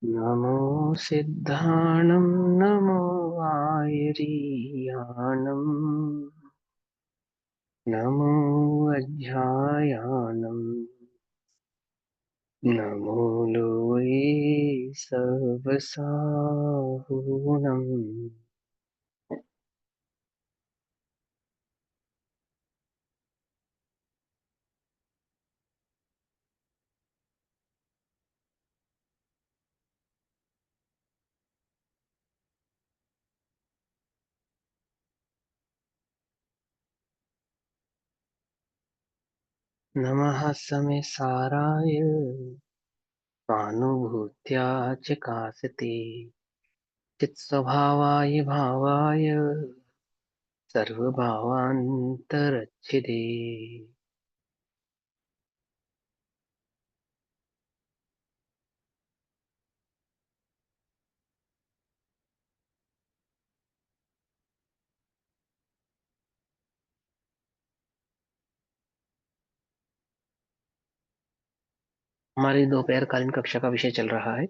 नमो सिद्धाणं नमो आयरीयाणं नमो अध्यायानं नमो लोये सर्वसाहुणम्। नमः समे साराय स्वानुभूत्या च कासते चित्स्वभावाय भावाय सर्वभावान्तरच्छिदे। हमारी दोपहर कालीन कक्षा का विषय चल रहा है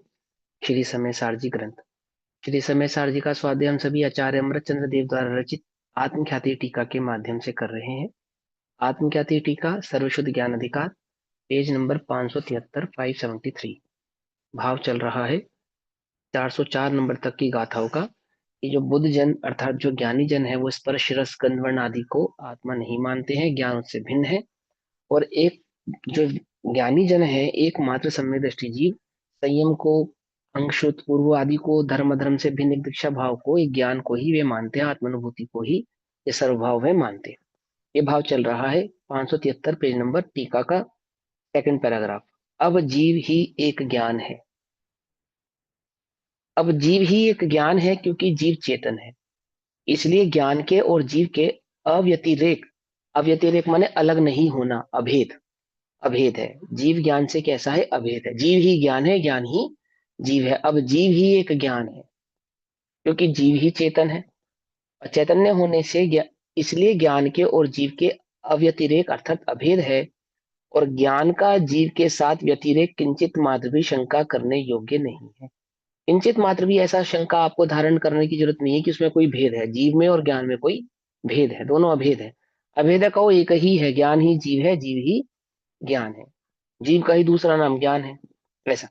श्री समय सारजी ग्रंथ। श्री समय सारजी का स्वाध्याय हम सभी आचार्य अमृतचंद्र देव द्वारा रचित आत्मख्याति टीका के माध्यम से कर रहे हैं। आत्मख्याति टीका सर्वशुद्ध ज्ञान अधिकार, पेज नंबर 573, 573। भाव चल रहा है 404 नंबर तक की गाथाओं का। ये जो बुद्ध जन अर्थात जो ज्ञानी जन है वो स्पर्श रस गंध वर्ण आदि को आत्मा नहीं मानते हैं, ज्ञान उससे भिन्न है। और एक जो ज्ञानी जन है एकमात्र सम्यक दृष्टि जीव संयम को, अंशुत पूर्व आदि को, धर्म अधर्म से भिन्न एक दीक्षा भाव को, एक ज्ञान को ही वे मानते हैं, आत्मानुभूति को ही ये सर्वभाव वे मानते हैं। ये भाव चल रहा है 573 पेज नंबर टीका का सेकंड पैराग्राफ। अब जीव ही एक ज्ञान है। अब जीव ही एक ज्ञान है क्योंकि जीव चेतन है, इसलिए ज्ञान के और जीव के अव्यतिरेक, अव्यतिरेक माने अलग नहीं होना, अभेद, अभेद है। जीव ज्ञान से कैसा है? अभेद है। जीव ही ज्ञान है, ज्ञान ही जीव है। अब जीव ही एक ज्ञान है क्योंकि जीव ही चेतन है और चैतन्य होने से इसलिए ज्ञान के और जीव के अव्यतिरेक अर्थात अभेद है। और ज्ञान का जीव के साथ व्यतिरेक किंचित मात्र भी शंका करने योग्य नहीं है। किंचित मात्र भी ऐसा शंका आपको धारण करने की जरूरत नहीं है कि उसमें कोई भेद है। जीव में और ज्ञान में कोई भेद है, दोनों अभेद है। अभेद का वो एक ही है, ज्ञान ही जीव है, जीव ही ज्ञान है। जीव का ही दूसरा नाम ज्ञान है। ऐसा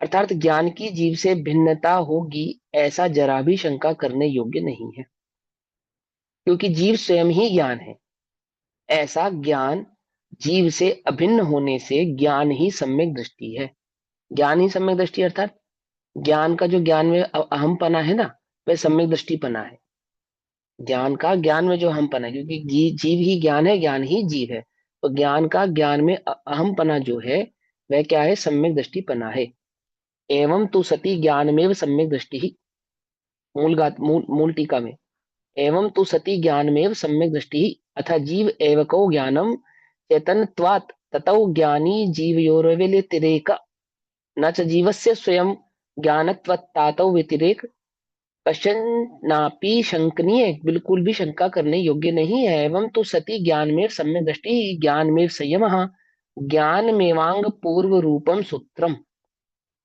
अर्थात ज्ञान की जीव से भिन्नता होगी ऐसा जरा भी शंका करने योग्य नहीं है, क्योंकि जीव स्वयं ही ज्ञान है। ऐसा ज्ञान जीव से अभिन्न होने से ज्ञान ही सम्यक दृष्टि है। ज्ञान ही सम्यक दृष्टि अर्थात ज्ञान का जो ज्ञान में अहमपना है ना, वह सम्यक दृष्टिपना है। ज्ञान का ज्ञान में जो अहमपना है, क्योंकि जीव ही ज्ञान है, ज्ञान ही जीव है। तो ज्ञान का ज्ञान में अहमपना जो है वह क्या है? सम्यक दृष्टिपना है। एवं तु सती ज्ञान में सम्यक दृष्टि ही, मूल टीका में एवं तु सती ज्ञान में सम्यक दृष्टि ही अथ जीव एवको ज्ञानम चेतनत्वात् ततौ ज्ञानी जीवयोर्व्यतिरेक न च जीवस्य स्वयं ज्ञानत्वत्तातौ व्यतिरेक कश्चनापि शंकनीय, बिल्कुल भी शंका करने योग्य नहीं है। एवं तो सती ज्ञान में सम्यक दृष्टि, ज्ञान में संयम, ज्ञान मेवांग पूर्व रूपम सूत्रम,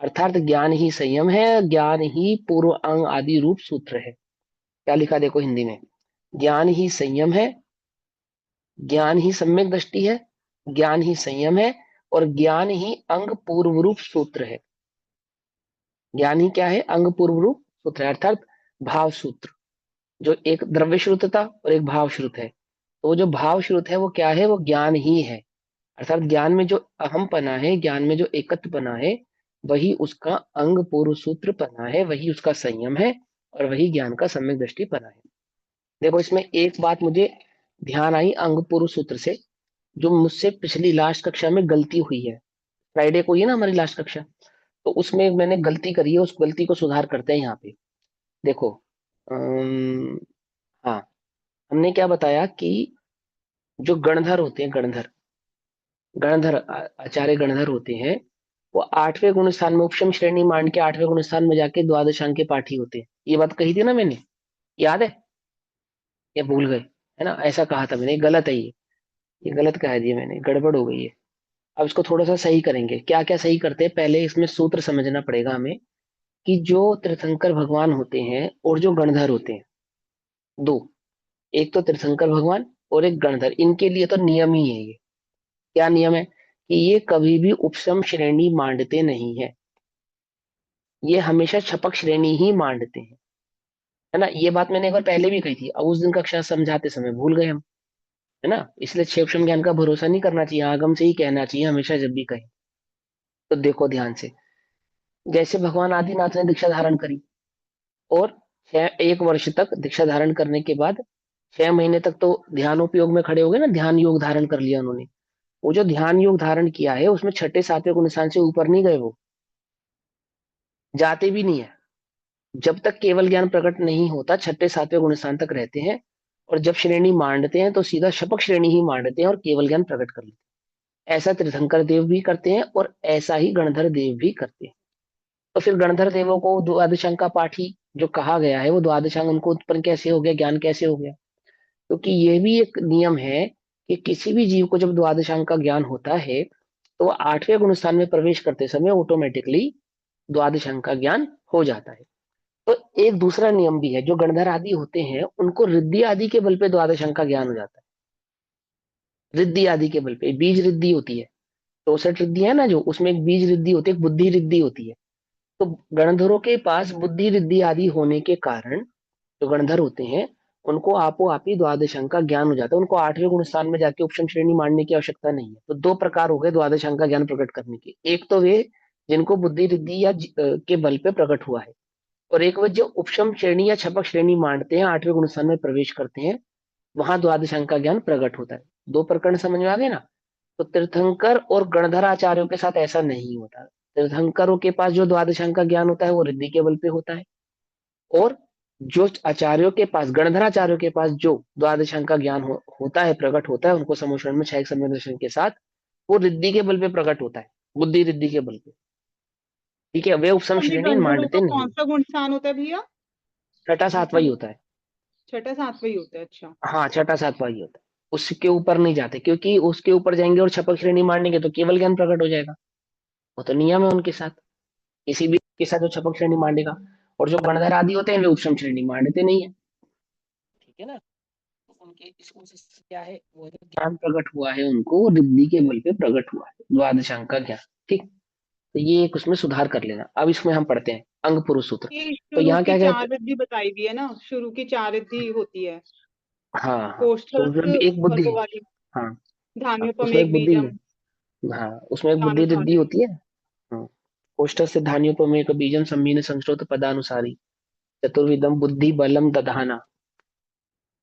अर्थात ज्ञान ही संयम है, ज्ञान ही पूर्व अंग आदि रूप सूत्र है। क्या लिखा देखो हिंदी में, ज्ञान ही संयम है, ज्ञान ही सम्यक दृष्टि है, ज्ञान ही संयम है, और ज्ञान ही अंग पूर्व रूप सूत्र है। ज्ञान ही क्या है? अंग पूर्व रूप सूत्र है, अर्थात भाव सूत्र। जो एक द्रव्य श्रुत था और एक भाव श्रुत है, तो वो जो भाव श्रुत है वो क्या है? वो ज्ञान ही है। अर्थात ज्ञान में जो अहम पना है, ज्ञान में जो एकत्व पना है, वही उसका अंग पूर्व सूत्र पना है, वही उसका संयम है, और वही ज्ञान का सम्यक दृष्टि पना है। देखो इसमें एक बात मुझे ध्यान आई अंग पूर्व सूत्र से, जो मुझसे पिछली लास्ट कक्षा में गलती हुई है। फ्राइडे को ही है ना हमारी लास्ट कक्षा, तो उसमें मैंने गलती करी है, उस गलती को सुधार करते हैं यहाँ पे। देखो हाँ, हमने क्या बताया कि जो गणधर होते हैं, गणधर, गणधर आचार्य गणधर होते हैं, वो आठवें गुण स्थान में उपशम श्रेणी मान के आठवें गुण स्थान में जाके द्वादशांक के पाठी होते हैं। ये बात कही थी ना मैंने, याद है या भूल गए? है ना, ऐसा कहा था मैंने, गलत है ये गलत कह दिया मैंने, गड़बड़ हो गई है। अब इसको थोड़ा सा सही करेंगे। क्या क्या सही करते हैं, पहले इसमें सूत्र समझना पड़ेगा हमें कि जो तीर्थंकर भगवान होते हैं और जो गणधर होते हैं, दो, एक तो तीर्थंकर भगवान और एक गणधर, इनके लिए तो नियम ही है ये। क्या नियम है कि ये कभी भी उपसम श्रेणी मांडते नहीं है, ये हमेशा छपक श्रेणी ही मांडते हैं। है ना, ये बात मैंने एक बार पहले भी कही थी, अब उस दिन कक्षा समझाते समय भूल गए हम। है ना, इसलिए क्षेपक्षम ज्ञान का भरोसा नहीं करना चाहिए, आगम से ही कहना चाहिए हमेशा जब भी कहें। तो देखो ध्यान से, जैसे भगवान आदिनाथ ने दीक्षा धारण करी और 1 वर्ष तक दीक्षा धारण करने के बाद 6 महीने तक तो ध्यान उपयोग में खड़े हो गए ना, ध्यान योग धारण कर लिया उन्होंने। वो जो ध्यान योग धारण किया है उसमें छठे सातवें गुण स्थान से ऊपर नहीं गए, वो जाते भी नहीं है। जब तक केवल ज्ञान प्रकट नहीं होता छठे सातवें गुण स्थान तक रहते हैं, और जब श्रेणी मांडते हैं तो सीधा शपक श्रेणी ही मांडते हैं और केवल ज्ञान प्रकट कर लेते हैं। ऐसा तीर्थंकर देव भी करते हैं और ऐसा ही गणधर देव भी करते हैं। तो फिर गणधर देवों को द्वादशांग का पाठी जो कहा गया है, वो द्वादशांग उनको उत्पन्न कैसे हो गया, ज्ञान कैसे हो गया? क्योंकि ये भी एक नियम है कि किसी भी जीव को जब द्वादशांग का ज्ञान होता है तो वो 8वें गुण स्थान में प्रवेश करते समय ऑटोमेटिकली द्वादशांग का ज्ञान हो जाता है। तो एक दूसरा नियम भी है, जो गणधर आदि होते हैं उनको रिद्धि आदि के बल पे द्वादशांग का ज्ञान हो जाता है। रिद्धि आदि के बल पे बीज रिद्धि होती है, 64 रिद्धि है ना, जो उसमें एक बीज रिद्धि होती है, एक बुद्धि रिद्धि होती है। तो गणधरों के पास बुद्धि रिद्धि आदि होने के कारण जो गणधर होते हैं उनको आपो आप ही द्वादश अंक का ज्ञान हो जाता है, उनको 8वें गुण स्थान में जाके उपशम श्रेणी मानने की आवश्यकता नहीं है। तो दो प्रकार हो गए द्वादश अंक का ज्ञान प्रकट करने के, एक तो वे जिनको बुद्धि रिद्धि के बल पे प्रकट हुआ है, और एक वे जो उपशम श्रेणी या छपक श्रेणी मानते हैं, 8वें गुण स्थान में प्रवेश करते हैं, वहां द्वादश अंक का ज्ञान प्रकट होता है। दो प्रकरण समझ में आ गए ना? तो तीर्थंकर और गणधर आचार्यों के साथ ऐसा नहीं होता। तीर्थंकरों के पास जो द्वादश अंक का ज्ञान होता है वो रिद्धि के बल पे होता है, और जो आचार्यों के पास, गणधराचार्यों के पास जो द्वादशांग का ज्ञान होता है, प्रकट होता है उनको समोषण में क्षयिक सम्यक दर्शन के साथ, वो रिद्धि के बल पे प्रकट होता है, बुद्धि रिद्धि के बल पे। ठीक है, वे उपसम और ये श्रेणी गंधर्वों का मांडते कौन नहीं। सा गुण स्थान होता है भैया? छठा सातवां ही मतलब होता है। छठा सातवां ही होता है, अच्छा। हाँ, छठा सातवां ही होता है, उसके ऊपर नहीं जाते, क्योंकि उसके ऊपर जाएंगे और छपक श्रेणी मांडेंगे तो केवल ज्ञान प्रकट हो जाएगा। वो तो नियम है उनके साथ, किसी भी के साथ जो छपक श्रेणी मांडेगा। और जो गणधर आदि होते हैं वे उपसम श्रेणी मांडते नहीं है। ठीक है ना, तो उनके इस उनसे क्या है, वो जो ज्ञान प्रकट हुआ है उनको रिद्धि के बल पे प्रकट हुआ है, द्वादशांग का ज्ञान। ठीक, तो ये एक उसमें सुधार कर लेना। अब इसमें हम पढ़ते हैं अंग पुरुष सूत्र। ये तो शुरू यहाँ की क्या कहते 4 रिद्धि बताई हुई है ना, शुरू की 4 रिद्धि होती है। हाँ हाँ, तो कोष्ठस्थ, उसमें भी एक बुद्धि है। अर्कवादी, हाँ हाँ, उसमें एक धान्योपमेय बुद्धि है। बीजम, हाँ, उसमें एक बुद्धि रिद्धि दानुसारे। होती है। हाँ, कोष्ठ से धान्योपमेय बीजम सम्मीन संस्कृत पदानुसारी चतुर्विधम बुद्धि बलम दधाना,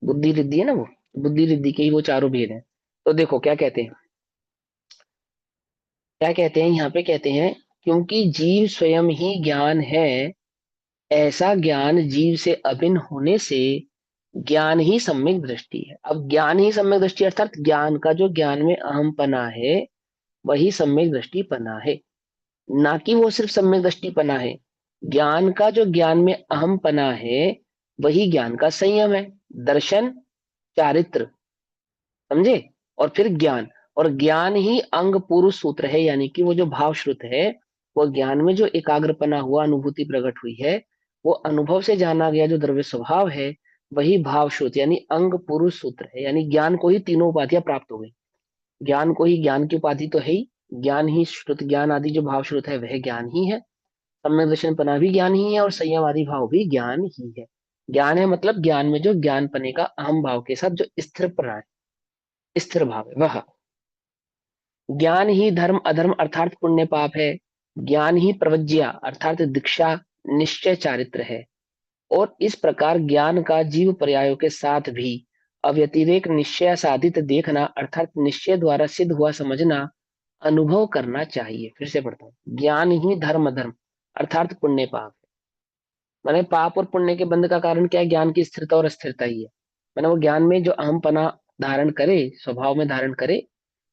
बुद्धि रिद्धि है ना वो, बुद्धि रिद्धि के ही वो चारों भेद हैं। तो देखो क्या कहते हैं, क्या कहते हैं यहाँ पे, कहते हैं क्योंकि जीव स्वयं ही ज्ञान है, ऐसा ज्ञान जीव से अभिन्न होने से ज्ञान ही सम्यक दृष्टि है। अब ज्ञान ही सम्यक दृष्टि अर्थात ज्ञान का जो ज्ञान में अहम पना है वही सम्यक दृष्टि पना है, ना कि वो सिर्फ सम्यक दृष्टि पना है। ज्ञान का जो ज्ञान में अहम पना है वही ज्ञान का संयम है। दर्शन, चारित्र, समझे, और फिर ज्ञान, और ज्ञान ही अंग पुरुष सूत्र है, यानी कि वो जो भाव श्रुत है, वो ज्ञान में जो एकाग्रपना हुआ अनुभूति प्रकट हुई है, वो अनुभव से जाना गया जो द्रव्य स्वभाव है, वही भाव श्रुत यानी अंग पुरुष सूत्र है। यानी ज्ञान को ही तीनों उपाधियां प्राप्त हो गई, ज्ञान को ही, ज्ञान की उपाधि तो है ही, ज्ञान ही श्रुत ज्ञान आदि जो भाव श्रुत है वह ज्ञान ही है, सम्यक दर्शन पना भी ज्ञान ही है, और संयम आदि भाव भी ज्ञान ही है। ज्ञान है मतलब ज्ञान में जो ज्ञान पने का अहम भाव के साथ जो स्थिर पना है, स्थिर भाव है वह। ज्ञान ही धर्म अधर्म अर्थात पुण्य पाप है। ज्ञान ही प्रवज्या अर्थात दीक्षा निश्चय चारित्र है। और इस प्रकार ज्ञान का जीव पर्यायों के साथ भी अव्यतिरेक निश्चय साधित देखना अर्थात निश्चय द्वारा सिद्ध हुआ समझना अनुभव करना चाहिए। फिर से पढ़ता हूँ, ज्ञान ही धर्म अधर्म अर्थात पुण्य पाप है। मैंने पाप और पुण्य के बंध का कारण क्या है, ज्ञान की स्थिरता और अस्थिरता ही है। मैंने वो ज्ञान में जो अहम पना धारण करे, स्वभाव में धारण करे,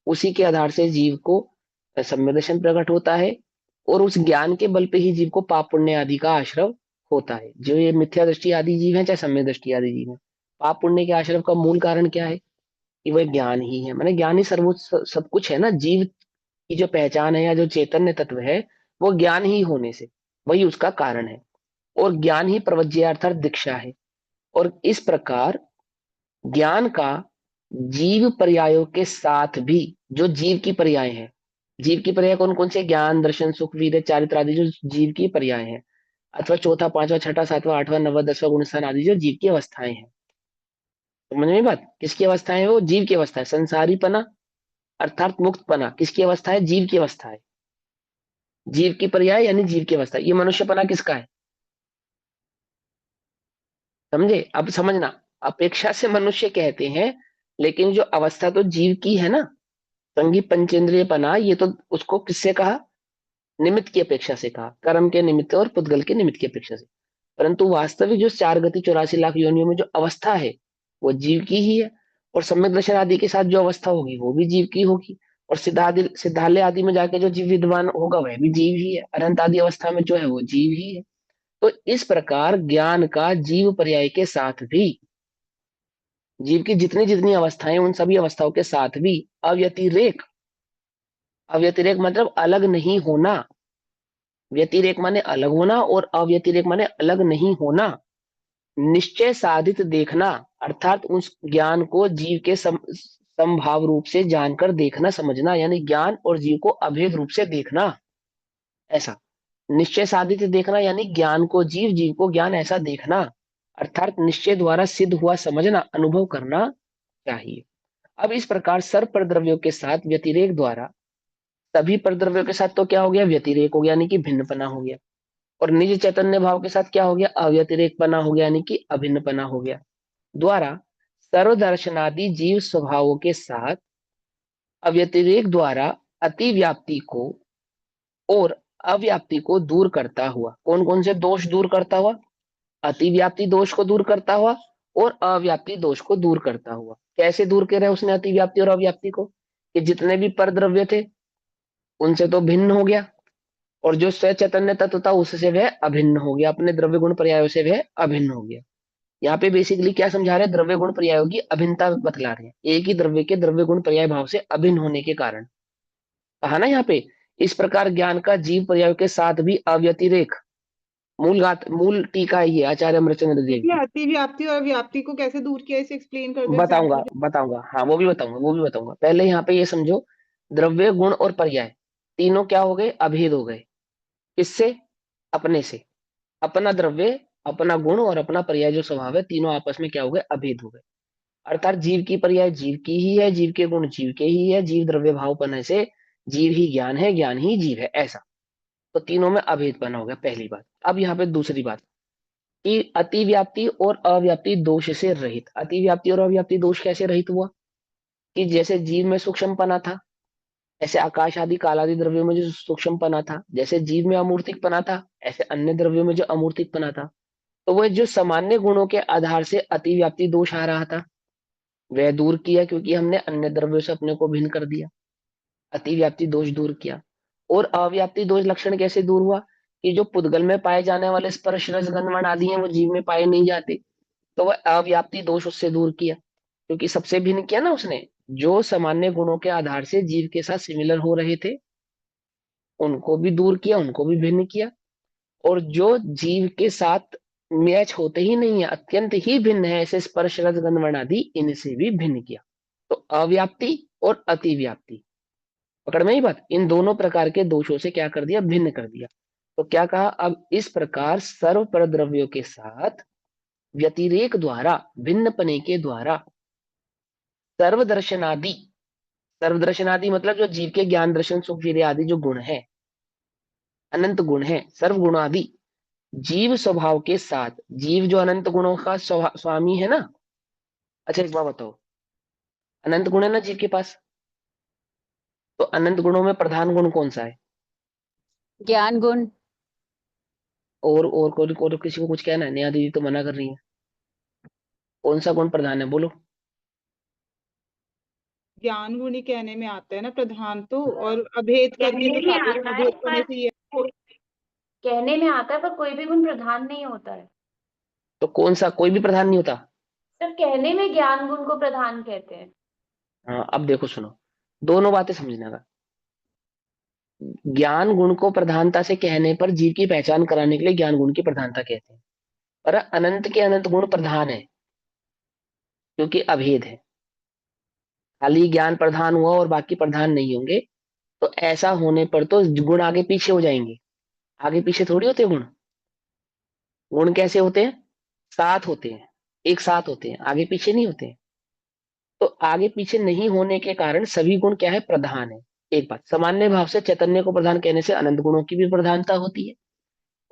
उसी के आधार से जीव को संवेदन प्रकट होता है, और उस ज्ञान के बल पे ही जीव को पाप पुण्य आदि का आश्रव होता है। जो ये मिथ्या दृष्टि आदि जीव है चाहे सम्य दृष्टि आदि जीव है, पाप पुण्य के आश्रव का मूल कारण क्या है कि वह ज्ञान ही है। मैंने ज्ञान ही सर्वोच्च सब कुछ है ना। जीव की जो पहचान है या जो चैतन्य तत्व है वो ज्ञान ही होने से, वही उसका कारण है। और ज्ञान ही प्रवज्य अर्थात दीक्षा है। और इस प्रकार ज्ञान का जीव पर्यायों के साथ भी, जो जीव की पर्याय हैं, जीव की पर्याय कौन कौन से? ज्ञान, दर्शन, सुख, वीर्य, चारित्र आदि जो जीव की पर्याय हैं, अथवा चौथा, पांचवा, छठा, सातवां, आठवां, नौवां, दसवां गुण स्थान आदि जो जीव की अवस्थाएं हैं। समझ में बात? किसकी अवस्थाएं है? वो जीव की अवस्था है। संसारीपना अर्थात मुक्तपना किसकी अवस्था है? जीव की अवस्था है। जीव की पर्याय यानी जीव की अवस्था। ये मनुष्यपना किसका है? समझे? अब समझना, अपेक्षा से मनुष्य कहते हैं, लेकिन जो अवस्था तो जीव की है ना। संगी पंचेंद्रिय पना, ये तो उसको किससे कहा? निमित्त की अपेक्षा से कहा, कर्म के निमित्त और पुद्गल के निमित्त की अपेक्षा से। परंतु वास्तविक जो 4 गति 84 लाख योनियों में जो अवस्था है वो जीव की ही है। और सम्यक दर्शन आदि के साथ जो अवस्था होगी वो भी जीव की होगी। और सिद्धालय आदि में जाके जो जीव विद्वान होगा वह भी जीव ही है। अनंत आदि अवस्था में जो है वो जीव ही है। तो इस प्रकार ज्ञान का जीव पर्याय के साथ भी, जीव की जितनी जितनी अवस्थाएं, उन सभी अवस्थाओं के साथ भी अव्यतिरेक, अव्यतिरेक मतलब अलग नहीं होना। व्यतिरेक माने अलग होना और अव्यतिरेक माने अलग नहीं होना। निश्चय साधित देखना अर्थात उस ज्ञान को जीव के समभाव रूप से जानकर देखना समझना, यानी ज्ञान और जीव को अभेद रूप से देखना। ऐसा निश्चय साधित देखना यानी ज्ञान को जीव, जीव को ज्ञान, ऐसा देखना। अर्थात निश्चय द्वारा सिद्ध हुआ समझना, अनुभव करना चाहिए। अब इस प्रकार सर्व परद्रव्यों के साथ व्यतिरेक द्वारा, सभी परद्रव्यों के साथ तो क्या हो गया? व्यतिरेक हो गया, यानी कि भिन्नपना हो गया। और निज चैतन्य भाव के साथ क्या हो गया? अव्यतिरेकपना हो गया, यानी कि अभिन्नपना हो गया। द्वारा सर्वदर्शनादि जीव स्वभावों के साथ अव्यतिरेक द्वारा अतिव्याप्ति को और अव्याप्ति को दूर करता हुआ, कौन कौन से दोष दूर करता हुआ? अतिव्याप्ति दोष को दूर करता हुआ और अव्याप्ति दोष को दूर करता हुआ। कैसे दूर करे उसने अतिव्याप्ति और अव्याप्ति को? कि जितने भी पर द्रव्य थे उनसे तो भिन्न हो गया, और जो स्वयं चैतन्य तत्व था उससे वह अभिन्न हो गया, अपने द्रव्य गुण पर्यायों से वह अभिन्न हो गया। यहाँ पे बेसिकली क्या समझा रहे हैं? द्रव्य गुण पर्यायों की अभिन्नता बतला रहे हैं, एक ही द्रव्य के द्रव्य गुण पर्याय भाव से अभिन्न होने के कारण। कहा ना यहाँ पे, इस प्रकार ज्ञान का जीव पर्याय के साथ भी अव्यतिरेक, मूल टीका ही है आचार्य अमरचंद्र देव ये की। अतिव्याप्ति और व्याप्ति को कैसे दूर किया, इसे एक्सप्लेन कर दो बताऊंगा एग्जाम्पल। बताऊंगा, हाँ वो भी बताऊंगा, वो भी बताऊंगा। पहले यहाँ पे ये समझो, द्रव्य गुण और पर्याय तीनों क्या हो गए? अभेद हो गए। किससे? अपने से। अपना द्रव्य, अपना गुण और अपना पर्याय जो स्वभाव है, तीनों आपस में क्या हो गए? अभेद हो गए। अर्थात जीव की पर्याय जीव की ही है, जीव के गुण जीव के ही है, जीव द्रव्य भावपन से जीव ही ज्ञान है, ज्ञान ही जीव है, ऐसा। तो तीनों में अभेद बना हो गया, पहली बात। अब यहाँ पे दूसरी बात कि अतिव्याप्ति और अव्याप्ति दोष से रहित। अतिव्याप्ति और अव्याप्ति दोष कैसे रहित हुआ? कि जैसे जीव में सूक्ष्मपना था, ऐसे आकाश आदि काल आदि द्रव्यों में जो सूक्ष्मपना था, जैसे जीव में अमूर्तिकपना था, ऐसे अन्य द्रव्यों में जो अमूर्तिकपना था। तो वह जो सामान्य गुणों के आधार से अतिव्याप्ति दोष आ रहा था वह दूर किया, क्योंकि हमने अन्य द्रव्यों से अपने को भिन्न कर दिया। अतिव्याप्ति दोष दूर किया। और अव्याप्ति दोष लक्षण कैसे दूर हुआ? कि जो पुद्गल में पाए जाने वाले स्पर्श रस गंध वर्ण आदि हैं वो जीव में पाए नहीं जाते, तो वह अव्याप्ति दोष उससे दूर किया, क्योंकि सबसे भिन्न किया ना उसने। जो सामान्य गुणों के आधार से जीव के साथ सिमिलर हो रहे थे उनको भी दूर किया, उनको भी भिन्न किया। और जो जीव के साथ मैच होते ही नहीं है, अत्यंत ही भिन्न है, ऐसे स्पर्श रस गंध वर्ण आदि, इनसे भी भिन्न किया। तो अव्याप्ति और अतिव्याप्ति, पकड़ में ही बात, इन दोनों प्रकार के दोषों से क्या कर दिया? भिन्न कर दिया। तो क्या कहा? अब इस प्रकार सर्व पर द्रव्यों के साथ व्यतिरेक द्वारा, भिन्नपने के द्वारा सर्वदर्शनादि, सर्वदर्शनादि मतलब जो जीव के ज्ञान, दर्शन, सुख, वीर्य आदि जो गुण है, अनंत गुण है, सर्व गुणादि जीव स्वभाव के साथ, जीव जो अनंत गुणों का स्वामी है ना। अच्छा एक बात बताओ, अनंत गुण है ना जीव के पास, तो अनंत गुणों में प्रधान गुण कौन सा है? ज्ञान गुण। और किसी को कुछ कहना है? नेहा दीदी तो मना कर रही है। कौन सा गुण प्रधान है बोलो? ज्ञान गुण ही कहने में आता है ना प्रधान तो, और अभेद करके कहने तो में सारे आता है अभेद होने पर से ये। कहने में आता है पर कोई भी गुण प्रधान नहीं होता है। तो कौन सा? कोई भी प्रधान नहीं होता? सिर्फ कहने में ज्ञान गुण को प्रधान कहते हैं। हाँ अब देखो सुनो, दोनों बातें समझने का। ज्ञान गुण को प्रधानता से कहने पर जीव की पहचान कराने के लिए ज्ञान गुण की प्रधानता कहते हैं। पर अनंत के अनंत गुण प्रधान है, क्योंकि अभेद है। खाली ज्ञान प्रधान हुआ और बाकी प्रधान नहीं होंगे, तो ऐसा होने पर तो गुण आगे पीछे हो जाएंगे। आगे पीछे थोड़ी होते गुण। गुण कैसे होते हैं? साथ होते हैं, एक साथ होते हैं, आगे पीछे नहीं होते हैं। तो आगे पीछे नहीं होने के कारण सभी गुण क्या है? प्रधान है। एक बात, सामान्य भाव से चैतन्य को प्रधान कहने से अनंत गुणों की भी प्रधानता होती है,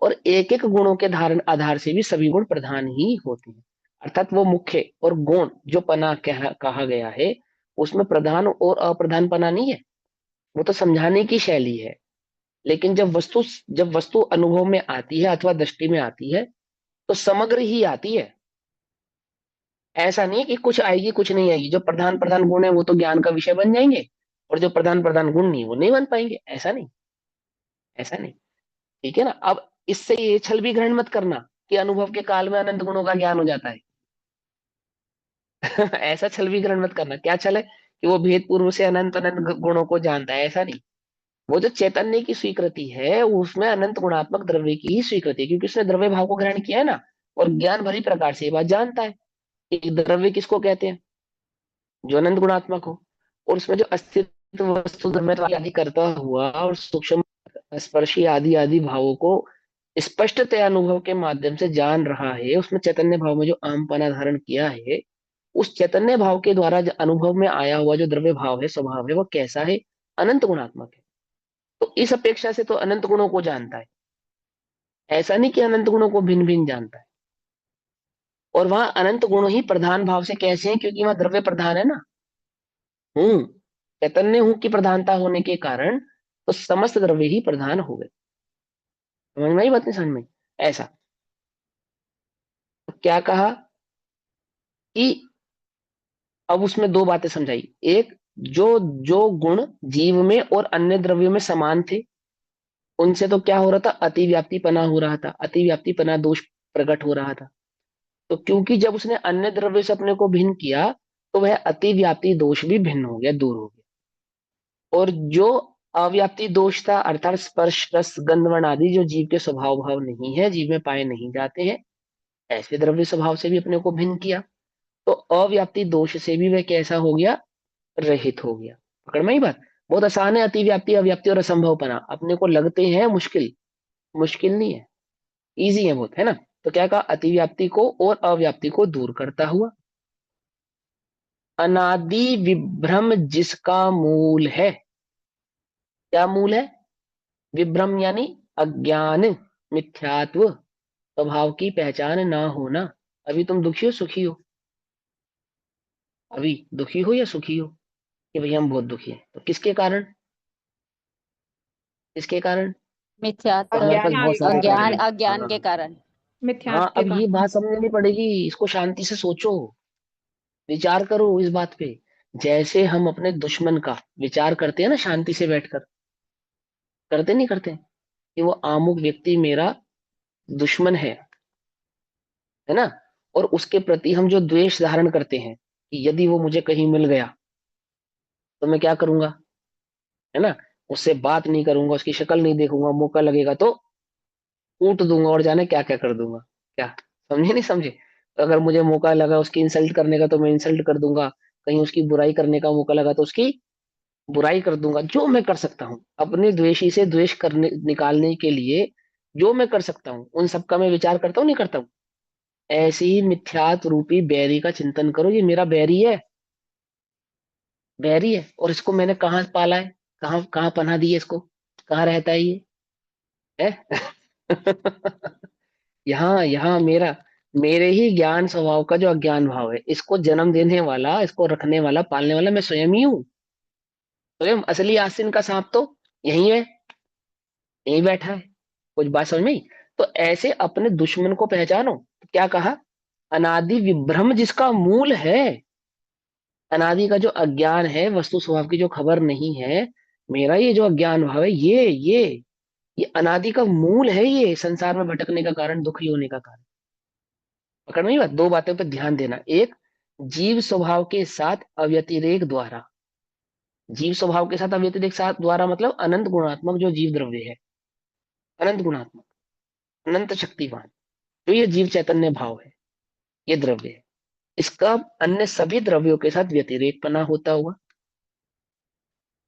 और एक एक गुणों के धारण आधार से भी सभी गुण प्रधान ही होते हैं। अर्थात वो मुख्य और गौण जो पना कहा गया है, उसमें प्रधान और अप्रधान पना नहीं है। वो तो समझाने की शैली है। लेकिन जब वस्तु अनुभव में आती है अथवा दृष्टि में आती है, तो समग्र ही आती है। ऐसा नहीं है कि कुछ आएगी कुछ नहीं आएगी। जो प्रधान प्रधान गुण है वो तो ज्ञान का विषय बन जाएंगे, और जो प्रधान प्रधान गुण नहीं वो नहीं बन पाएंगे। ऐसा नहीं, ऐसा नहीं। ठीक है ना? अब इससे ये छल भी ग्रहण मत करना कि अनुभव के काल में अनंत गुणों का ज्ञान हो जाता है। ऐसा छल भी ग्रहण मत करना। क्या छल है? कि वो भेद पूर्व से अनंत अनंत गुणों को जानता है, ऐसा नहीं। वो जो चैतन्य की स्वीकृति है, उसमें अनंत गुणात्मक द्रव्य की ही स्वीकृति है, क्योंकि उसने द्रव्य भाव को ग्रहण किया है ना। और ज्ञान भरी प्रकार से ये बात जानता है कि द्रव्य किसको कहते हैं? जो अनंत गुणात्मक हो। और उसमें जो अस्तित्व, वस्तु, द्रव्य आदि करता हुआ और सूक्ष्म स्पर्शी आदि आदि भावों को स्पष्टतया अनुभव के माध्यम से जान रहा है, उसमें चैतन्य भाव में जो आमपना धारण किया है, उस चैतन्य भाव के द्वारा जो अनुभव में आया हुआ जो द्रव्य भाव है, स्वभाव है, वो कैसा है? अनंत गुणात्मक है। तो इस अपेक्षा से तो अनंत गुणों को जानता है। ऐसा नहीं कि अनंत गुणों को भिन्न भिन्न जानता है। और वहां अनंत गुण ही प्रधान भाव से कैसे हैं? क्योंकि वहां द्रव्य प्रधान है ना। हूँ, चैतन्य हूँ की प्रधानता होने के कारण तो समस्त द्रव्य ही प्रधान हो गए। समझ में आई बात? नहीं समझ में? ऐसा। तो क्या कहा कि अब उसमें दो बातें समझाई। एक, जो जो गुण जीव में और अन्य द्रव्यों में समान थे, उनसे तो क्या हो रहा था? अतिव्याप्तिपना हो रहा था, अतिव्याप्तिपना दोष प्रकट हो रहा था। तो क्योंकि जब उसने अन्य द्रव्य से अपने को भिन्न किया, तो वह अतिव्याप्ति दोष भी भिन्न हो गया, दूर हो गया। और जो अव्याप्ति दोष था, अर्थात स्पर्श रस गंध वर्ण आदि जो जीव के स्वभाव भाव नहीं है, जीव में पाए नहीं जाते हैं, ऐसे द्रव्य स्वभाव से भी अपने को भिन्न किया। तो अव्याप्ति दोष से भी वह कैसा हो गया? रहित हो गया। पकड़ में ही बात? बहुत आसान है। अतिव्याप्ति, अव्याप्ति और असंभवपना अपने को लगते हैं मुश्किल, मुश्किल नहीं है, इजी है बहुत, है ना? तो क्या कहा? अतिव्याप्ति को और अव्याप्ति को दूर करता हुआ अनादि विभ्रम जिसका मूल है। क्या मूल है? विभ्रम यानी अज्ञान, मिथ्यात्व, स्वभाव की पहचान ना होना। अभी तुम दुखी हो सुखी हो? अभी दुखी हो या सुखी हो? कि भैया हम बहुत दुखी हैं, तो किसके कारण? किसके कारण? मिथ्यात्व, हमारे पास अज्ञान बहुत के सारे कारण, कारण अज्ञान हैं। अज्ञान के हाँ। कारण। मिथ्यात्व हाँ, के अब ये कारण। बात समझनी पड़ेगी, इसको शांति से सोचो, विचार करो इस बात पे। जैसे हम अपने दुश्मन का विचार करते हैं ना, शांति से बैठकर, करते नहीं करते? कि वो अमुक व्यक्ति मेरा दुश्मन है ना? और उसके प्रति हम जो द्वेष धारण करते हैं, कि यदि वो मुझे कहीं मिल गया तो मैं क्या करूंगा, है ना? उससे बात नहीं करूंगा, उसकी शक्ल नहीं देखूंगा, मौका लगेगा तो कूट दूंगा और जाने क्या क्या कर दूंगा। क्या समझे? नहीं समझे? तो अगर मुझे मौका लगा उसकी इंसल्ट करने का तो मैं इंसल्ट कर दूंगा, कहीं उसकी बुराई करने का मौका लगा तो उसकी बुराई कर दूंगा। जो मैं कर सकता हूँ अपने द्वेषी से द्वेष करने निकालने के लिए, जो मैं कर सकता हूँ उन सबका मैं विचार करता हूँ, नहीं करता हूँ? ऐसे ही मिथ्यात्व रूपी बैरी का चिंतन करो। ये मेरा बैरी है, बैरी है, और इसको मैंने कहाँ पाला है? कहाँ कहाँ पनाह दी है इसको? कहाँ रहता है ये? है? यहाँ यहाँ मेरा, मेरे ही ज्ञान स्वभाव का जो अज्ञान भाव है, इसको जन्म देने वाला, इसको रखने वाला, पालने वाला मैं स्वयं ही हूँ। स्वयं असली आस्तीन का सांप तो यही है, यही बैठा है। कुछ बात समझ में आई? तो ऐसे अपने दुश्मन को पहचानो। तो क्या कहा? अनादि विभ्रम जिसका मूल है। अनादि का जो अज्ञान है, वस्तु स्वभाव की जो खबर नहीं है, मेरा ये जो अज्ञान भाव है, ये अनादि का मूल है, ये संसार में भटकने का कारण, दुखी होने का कारण। पकड़ में आई बात? दो बातों पर ध्यान देना। एक, जीव स्वभाव के साथ अव्यतिरेक द्वारा, जीव स्वभाव के साथ अव्यतिरिक्त साथ द्वारा मतलब अनंत गुणात्मक जो जीव द्रव्य है, अनंत गुणात्मक, अनंत शक्तिवान, जो ये जीव चैतन्य भाव है, ये द्रव्य है, इसका अन्य सभी द्रव्यों के साथ व्यतिरेक पना होता हुआ,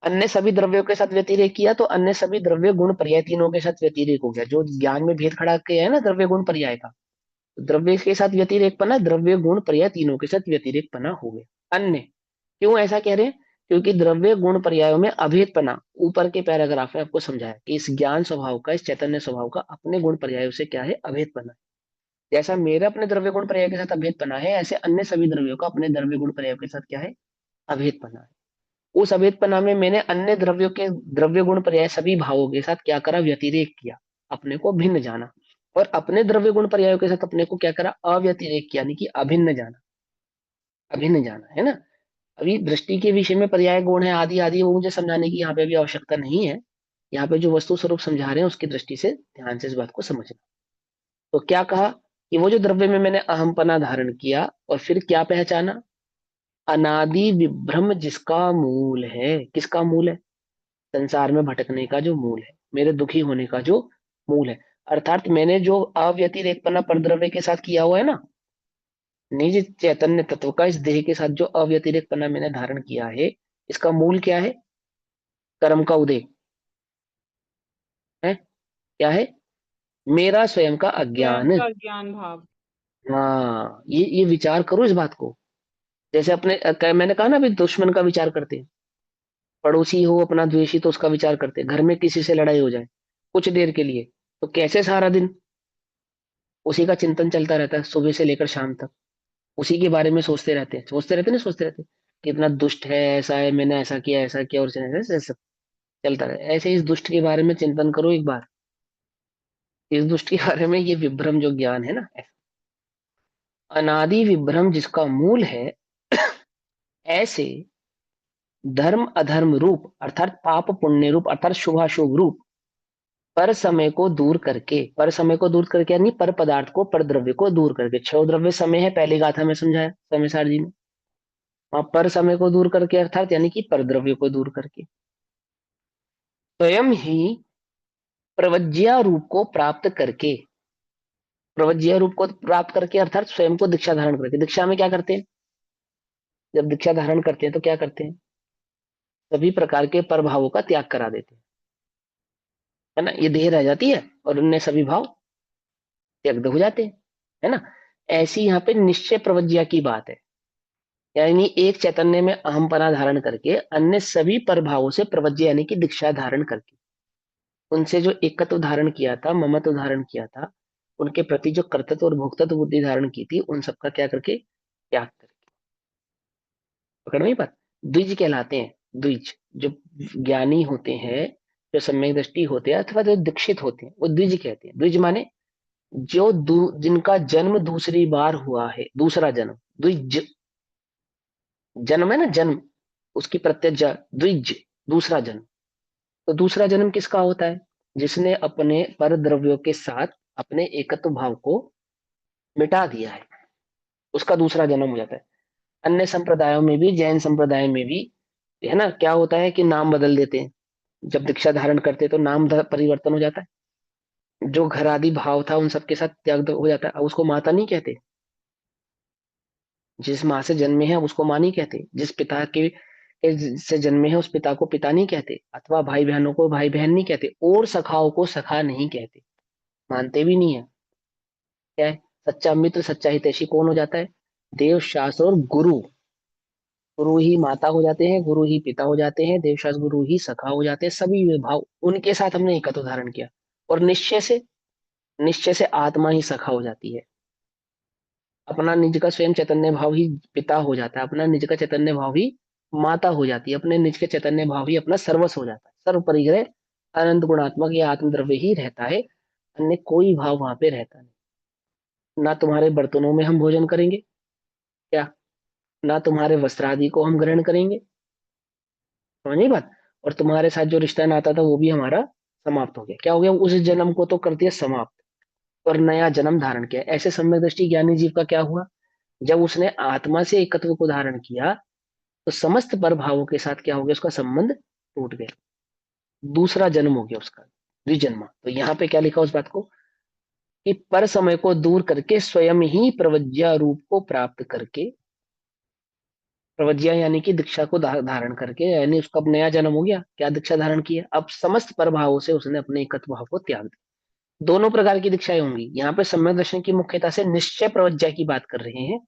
अन्य सभी द्रव्यों के साथ व्यतिरेक किया तो अन्य सभी द्रव्य गुण पर्याय तीनों के साथ व्यतिरेक हो गया। जो ज्ञान में भेद खड़ा किया है ना द्रव्य गुण पर्याय का, तो द्रव्य के साथ व्यतिरेक पना, द्रव्य गुण पर्याय तीनों के साथ व्यतिरेक पना हो गया। अन्य क्यों ऐसा कह रहे हैं? क्योंकि द्रव्य गुण पर्यायों में अभेदपना, ऊपर के पैराग्राफ में आपको समझाया कि इस ज्ञान स्वभाव का, इस चैतन्य स्वभाव का अपने गुण पर्यायों से क्या है? अभेदपना। जैसा मेरा अपने द्रव्य गुण पर्याय के साथ अभेदपना है, ऐसे अन्य सभी द्रव्यों का अपने द्रव्य गुण पर्याय के साथ क्या है? अभेदपना है। उस अभेदपना में मैंने अन्य द्रव्यों के द्रव्य गुण पर्याय सभी भावों के साथ क्या करा? व्यतिरेक किया, अपने को भिन्न जाना। और अपने द्रव्य गुण पर्यायों के साथ अपने को क्या करा? अव्यतिरेक किया, यानी कि अभिन्न जाना, अभिन्न जाना, है ना। अभी दृष्टि के विषय में पर्याय गुण है आदि आदि, वो मुझे समझाने की यहाँ पे भी आवश्यकता नहीं है। यहाँ पे जो वस्तु स्वरूप समझा रहे हैं उसकी दृष्टि से ध्यान से इस बात को समझना। तो क्या कहा कि वो जो द्रव्य में मैंने अहमपना धारण किया और फिर क्या पहचाना? अनादि विभ्रम जिसका मूल है। किसका मूल है? संसार में भटकने का जो मूल है, मेरे दुखी होने का जो मूल है। अर्थात मैंने जो अव्यतिरेकपना परद्रव्य के साथ किया हुआ है ना, निज चैतन्य तत्व का इस देह के साथ जो अव्यतिरेकपना मैंने धारण किया है, इसका मूल क्या है? कर्म का उदय है। क्या है? मेरा स्वयं का स्वयं अज्ञान। का ज्ञान भाव। हाँ, ये विचार करो इस बात को। जैसे अपने मैंने कहा ना, अभी दुश्मन का विचार करते हैं, पड़ोसी हो अपना द्वेषी तो उसका विचार करते हैं, घर में किसी से लड़ाई हो जाए कुछ देर के लिए, तो कैसे सारा दिन उसी का चिंतन चलता रहता है, सुबह से लेकर शाम तक उसी के बारे में सोचते रहते, नहीं सोचते रहते कि इतना दुष्ट है, ऐसा है, मैंने ऐसा किया और ऐसा सब चलता रहे। ऐसे इस दुष्ट के बारे में चिंतन करो एक बार, इस दुष्ट के बारे में, ये विभ्रम जो ज्ञान है ना, अनादि विभ्रम जिसका मूल है, ऐसे धर्म अधर्म रूप अर्थात पाप पुण्य रूप अर्थात शुभाशुभ रूप पर समय को दूर करके, पर समय को दूर करके यानी पर पदार्थ को, पर द्रव्य को दूर करके, छह द्रव्य समय है, पहली गाथा में समझाया समय सार जी ने। वहां पर समय को दूर करके अर्थात यानी कि पर द्रव्य को दूर करके स्वयं ही प्रवज्या रूप को प्राप्त करके, प्रवज्या रूप को प्राप्त करके अर्थात स्वयं को दीक्षा धारण करके। दीक्षा में क्या करते हैं? जब दीक्षा धारण करते हैं तो क्या करते हैं? सभी प्रकार के प्रभावों का त्याग करा देते हैं, है ना। ये देह रह जाती है और अन्य सभी भाव त्यक्त हो जाते हैं, है ना। ऐसी यहाँ पे निश्चय प्रवज्या की बात है, यानी एक चैतन्य में अहमपना धारण करके अन्य सभी प्रभावों से प्रवज्य यानी कि दीक्षा धारण करके उनसे जो एकत्व धारण किया था, ममत्व धारण किया था, उनके प्रति जो कर्तव्य और भोक्तत्व बुद्धि धारण की थी, उन सबका क्या करके? त्याग करके। पकड़ में बात। द्विज कहलाते हैं, द्विज जो ज्ञानी होते हैं, जो सम्यक दृष्टि होते हैं अथवा जो दीक्षित होते हैं, वो द्विज कहते हैं। द्विज माने जो जिनका जन्म दूसरी बार हुआ है, दूसरा जन्म। द्विज जन्म है ना, जन्म, उसकी प्रत्यय द्विज, दूसरा जन्म। तो दूसरा जन्म किसका होता है? जिसने अपने पर द्रव्यों के साथ अपने एकत्व भाव को मिटा दिया है, उसका दूसरा जन्म हो जाता है। अन्य संप्रदायों में भी, जैन संप्रदाय में भी, है ना, क्या होता है कि नाम बदल देते हैं। जब दीक्षा धारण करते हैं तो नाम परिवर्तन हो जाता है। जो घर आदि भाव था उन सबके साथ त्याग हो जाता है। अब उसको माता नहीं कहते, जिस माँ से जन्मे हैं उसको माँ नहीं कहते, जिस पिता के से जन्मे हैं उस पिता को पिता नहीं कहते, अथवा भाई बहनों को भाई बहन नहीं कहते, और सखाओं को सखा नहीं कहते, मानते भी नहीं है। क्या है? सच्चा मित्र सच्चा हितैषी कौन हो जाता है? देव शास्त्र और गुरु। गुरु ही माता हो जाते हैं, गुरु ही पिता हो जाते हैं, देव शास्त्र गुरु ही सखा हो जाते हैं। सभी भाव उनके साथ हमने एकत्व धारण किया, और निश्चय से आत्मा ही सखा हो जाती है। अपना निज का स्वयं चैतन्य भाव ही पिता हो जाता है, अपना निज का चैतन्य भाव ही माता हो जाती है, अपने निज के चैतन्य भाव ही अपना सर्वस्व हो जाता है। सर्व परिग्रह अनंत गुणात्मक ये आत्मद्रव्य ही रहता है, अन्य कोई भाव वहां पे रहता नहीं। ना तुम्हारे बर्तनों में हम भोजन करेंगे, क्या? ना तुम्हारे वस्त्र आदि को हम ग्रहण करेंगे, समझ बात। और तुम्हारे साथ जो रिश्ता नाता था वो भी हमारा समाप्त हो गया। क्या हो गया? उस जन्म को तो कर दिया समाप्त और नया जन्म धारण किया। ऐसे सम्यक दृष्टि ज्ञानी जीव का क्या हुआ? जब उसने आत्मा से एकत्व को धारण किया, तो समस्त पर भावों के साथ क्या हो गया, उसका संबंध टूट गया, दूसरा जन्म हो गया उसका, द्विजन्म। तो यहाँ पे क्या लिखा उस बात को कि पर समय को दूर करके स्वयं ही प्रवज्ञा रूप को प्राप्त करके, प्रवज्ञा यानी कि दीक्षा को धारण करके, यानी उसका अब नया जन्म हो गया, क्या दीक्षा धारण की है, अब समस्त प्रभावों से उसने अपने एकत्व भाव को त्याग दिया। दोनों प्रकार की दीक्षाएं होंगी। यहाँ पे सम्यक दर्शन की मुख्यता से निश्चय प्रवज्ञा की बात कर रहे हैं,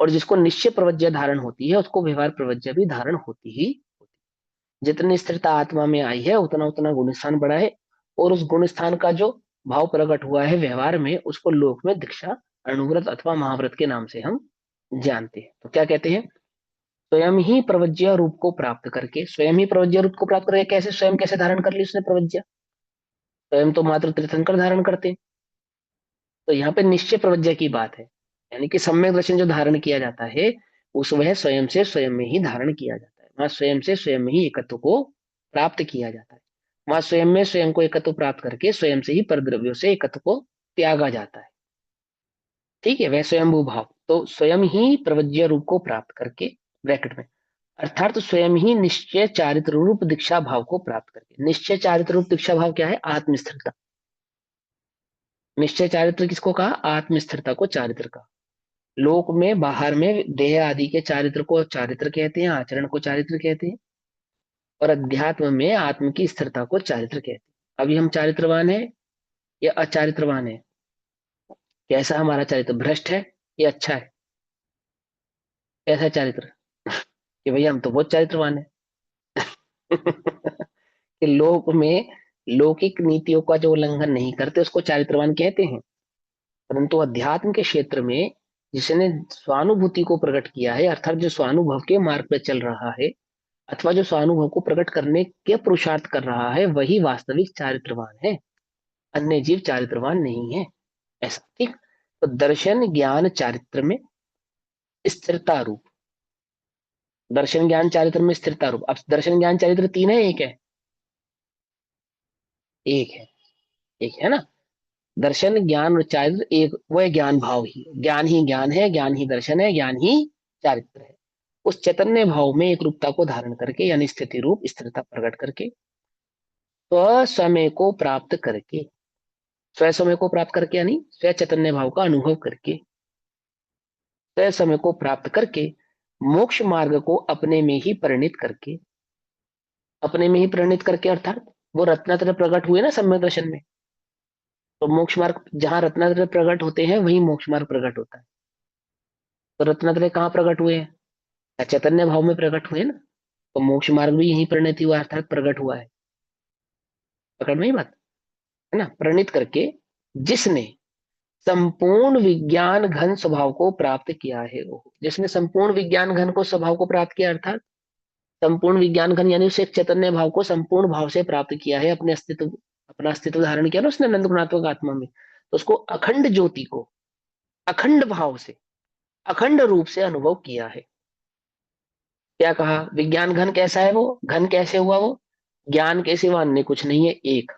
और जिसको निश्चय प्रवज्ञा धारण होती है उसको व्यवहार प्रवज्ञा भी धारण होती ही होती है। जितनी स्थिरता आत्मा में आई है उतना उतना गुण स्थान बढ़ा है, और उस गुण स्थान का जो भाव प्रकट हुआ है व्यवहार में, उसको लोक में दीक्षा, अणुव्रत अथवा महाव्रत के नाम से हम जानते हैं। तो क्या कहते हैं, स्वयं ही प्रवज्ञा रूप को प्राप्त करके, स्वयं ही प्रवज्ञा रूप को प्राप्त करके, कैसे, स्वयं कैसे धारण कर ली उसने प्रवज्ञा, स्वयं तो मात्र तीर्थंकर धारण करते हैं। तो यहाँ पे निश्चय प्रवज्ञा की बात है, यानी कि सम्यक दर्शन जो धारण किया जाता है उस वह स्वयं से स्वयं में ही धारण किया जाता है, वहां स्वयं से स्वयं में ही एकत्व को प्राप्त किया जाता है, वहां स्वयं में स्वयं को एकत्व प्राप्त करके स्वयं से ही परद्रव्यों से एकत्व को त्यागा जाता है। ठीक है, वह स्वयंभू भाव तो स्वयं ही प्रवज्ञा रूप को प्राप्त करके, ब्रैकेट में, अर्थात स्वयं ही निश्चय चारित्र रूप दीक्षा भाव को प्राप्त करके। निश्चय चारित्र रूप दीक्षा भाव क्या है, आत्मस्थिरता। निश्चय चारित्र किसको कहा, आत्मस्थिरता को चारित्र का। लोक में बाहर में देह आदि के चारित्र को चारित्र कहते हैं, आचरण को चारित्र कहते हैं, और अध्यात्म में आत्म की स्थिरता को चारित्र कहते हैं। अभी हम चारित्रवान है या अचारित्रवान है, कैसा हमारा चरित्र, भ्रष्ट है या अच्छा है, कैसा चरित्र कि भैया हम तो बहुत चारित्रवान है। कि लोक में लौकिक नीतियों का जो उल्लंघन नहीं करते उसको चारित्रवान कहते हैं, परंतु अध्यात्म के क्षेत्र में जिसने स्वानुभूति को प्रकट किया है, अर्थात जो स्वानुभव के मार्ग पर चल रहा है, अथवा जो स्वानुभव को प्रकट करने के पुरुषार्थ कर रहा है, वही वास्तविक चारित्रवान है, अन्य जीव चारित्रवान नहीं है, ऐसा। ठीक, तो दर्शन ज्ञान चारित्र में स्थिरता रूप, दर्शन ज्ञान चारित्र में स्थिरता रूप। अब दर्शन ज्ञान चारित्र तीन है, एक है, एक है, एक है ना। दर्शन ज्ञान और चारित्र एक, वो है ज्ञान भाव ही ज्ञान है, ज्ञान ही दर्शन है, ज्ञान ही चारित्र है। उस चैतन्य भाव में एक रूपता को धारण करके, यानी स्थिति रूप स्थिरता प्रकट करके, स्व समय को प्राप्त करके, स्व समय को प्राप्त करके यानी स्व चैतन्य भाव का अनुभव करके, स्व समय को प्राप्त करके मोक्ष मार्ग को अपने में ही परिणित करके, अपने में ही परिणित करके अर्थात वो रत्नात्रय प्रकट हुए ना सम्यक दर्शन में, तो मोक्ष मार्ग जहां रत्नात्रय प्रकट होते हैं वही मोक्ष मार्ग प्रकट होता है। तो रत्नात्रय कहाँ प्रकट हुए हैं, चैतन्य भाव में प्रकट हुए ना, तो मोक्ष मार्ग भी यही परिणति हुआ अर्थात प्रकट हुआ है। पकड़ में ही बात है ना, परिणित करके जिसने संपूर्ण विज्ञान घन स्वभाव को प्राप्त किया है, वो जिसने संपूर्ण विज्ञान घन को स्वभाव को प्राप्त किया, अर्थात संपूर्ण विज्ञान घन यानी उसे एक चैतन्य भाव को संपूर्ण भाव से प्राप्त किया है, अपने अस्तित्व, अपना अस्तित्व धारण किया ना उसने अनंत गुणात्मक आत्मा में, तो उसको अखंड ज्योति को अखंड भाव से, अखंड रूप से अनुभव किया है। क्या कहा, विज्ञान घन कैसा है, वो घन कैसे हुआ, वो ज्ञान के सिवा अन्य कुछ नहीं है, एक,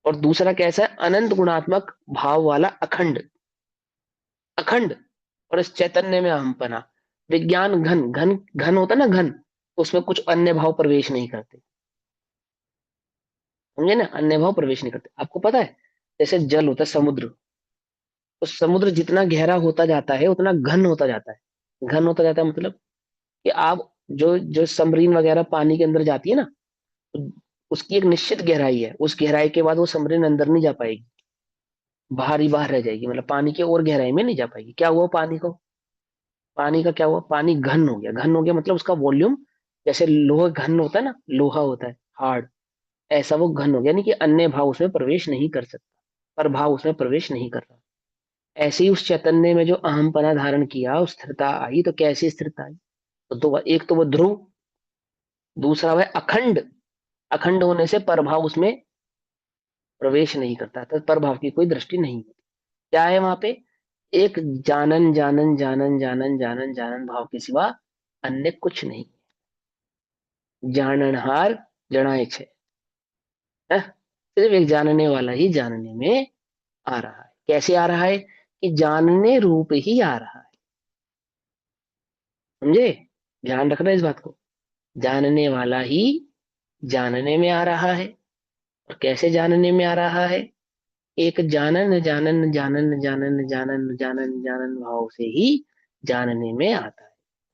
और दूसरा कैसा है, अनंत गुणात्मक भाव वाला अखंड, अखंड, और इस चैतन्य में अहमपना। विज्ञान घन, घन घन होता ना घन, उसमें कुछ अन्य भाव प्रवेश नहीं करते, समझे ना, अन्य भाव प्रवेश नहीं करते। आपको पता है जैसे जल होता है समुद्र, तो समुद्र जितना गहरा होता जाता है उतना घन होता जाता है। घन होता जाता है मतलब कि आप जो जो सबमरीन वगैरह पानी के अंदर जाती है ना, तो उसकी एक निश्चित गहराई है, उस गहराई के बाद वो सबमरीन अंदर नहीं जा पाएगी, बाहर ही बाहर रह जाएगी, मतलब पानी के और गहराई में नहीं जा पाएगी। क्या हुआ पानी को, पानी का क्या हुआ, पानी घन हो गया। घन हो गया मतलब उसका वॉल्यूम, जैसे लोहा घन होता है ना, लोहा होता है हार्ड, ऐसा वो घन हो गया, यानी कि अन्य भाव उसमें प्रवेश नहीं कर सकता, पर भाव उसमें प्रवेश नहीं कर रहा। ऐसे ही उस चैतन्य में जो अहमपना धारण किया, उस स्थिरता आई, तो कैसी स्थिरता आई, तो एक तो वो ध्रुव, दूसरा वह अखंड, अखंड होने से परभाव उसमें प्रवेश नहीं करता, तो परभाव की कोई दृष्टि नहीं होती। क्या है वहां पे, एक जानन जानन जानन जानन जानन जानन भाव के सिवा अन्य कुछ नहीं, जाननहार जनाए छे है? सिर्फ एक जानने वाला ही जानने में आ रहा है। कैसे आ रहा है, कि जानने रूप ही आ रहा है, समझे? ध्यान रखना इस बात को। जानने वाला ही जानने में आ रहा है। और कैसे जानने में आ रहा है? एक जानन जानन जानन जानन जानन जानन जानन भाव से ही जानने में आता है।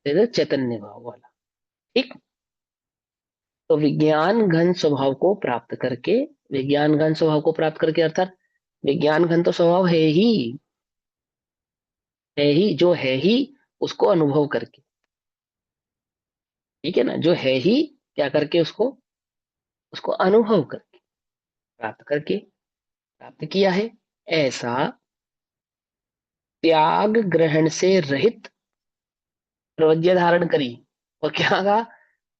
फिर चैतन्य भाव वाला। ठीक। तो विज्ञान घन स्वभाव को प्राप्त करके, विज्ञान घन स्वभाव को प्राप्त करके अर्थात विज्ञान घन तो स्वभाव है ही जो है ही, उसको अनुभव करके। ठीक है ना? जो है ही क्या करके, उसको उसको अनुभव करके, प्राप्त करके, प्राप्त किया है। ऐसा त्याग ग्रहण से रहित प्रवज्य धारण करी। और क्या कहा?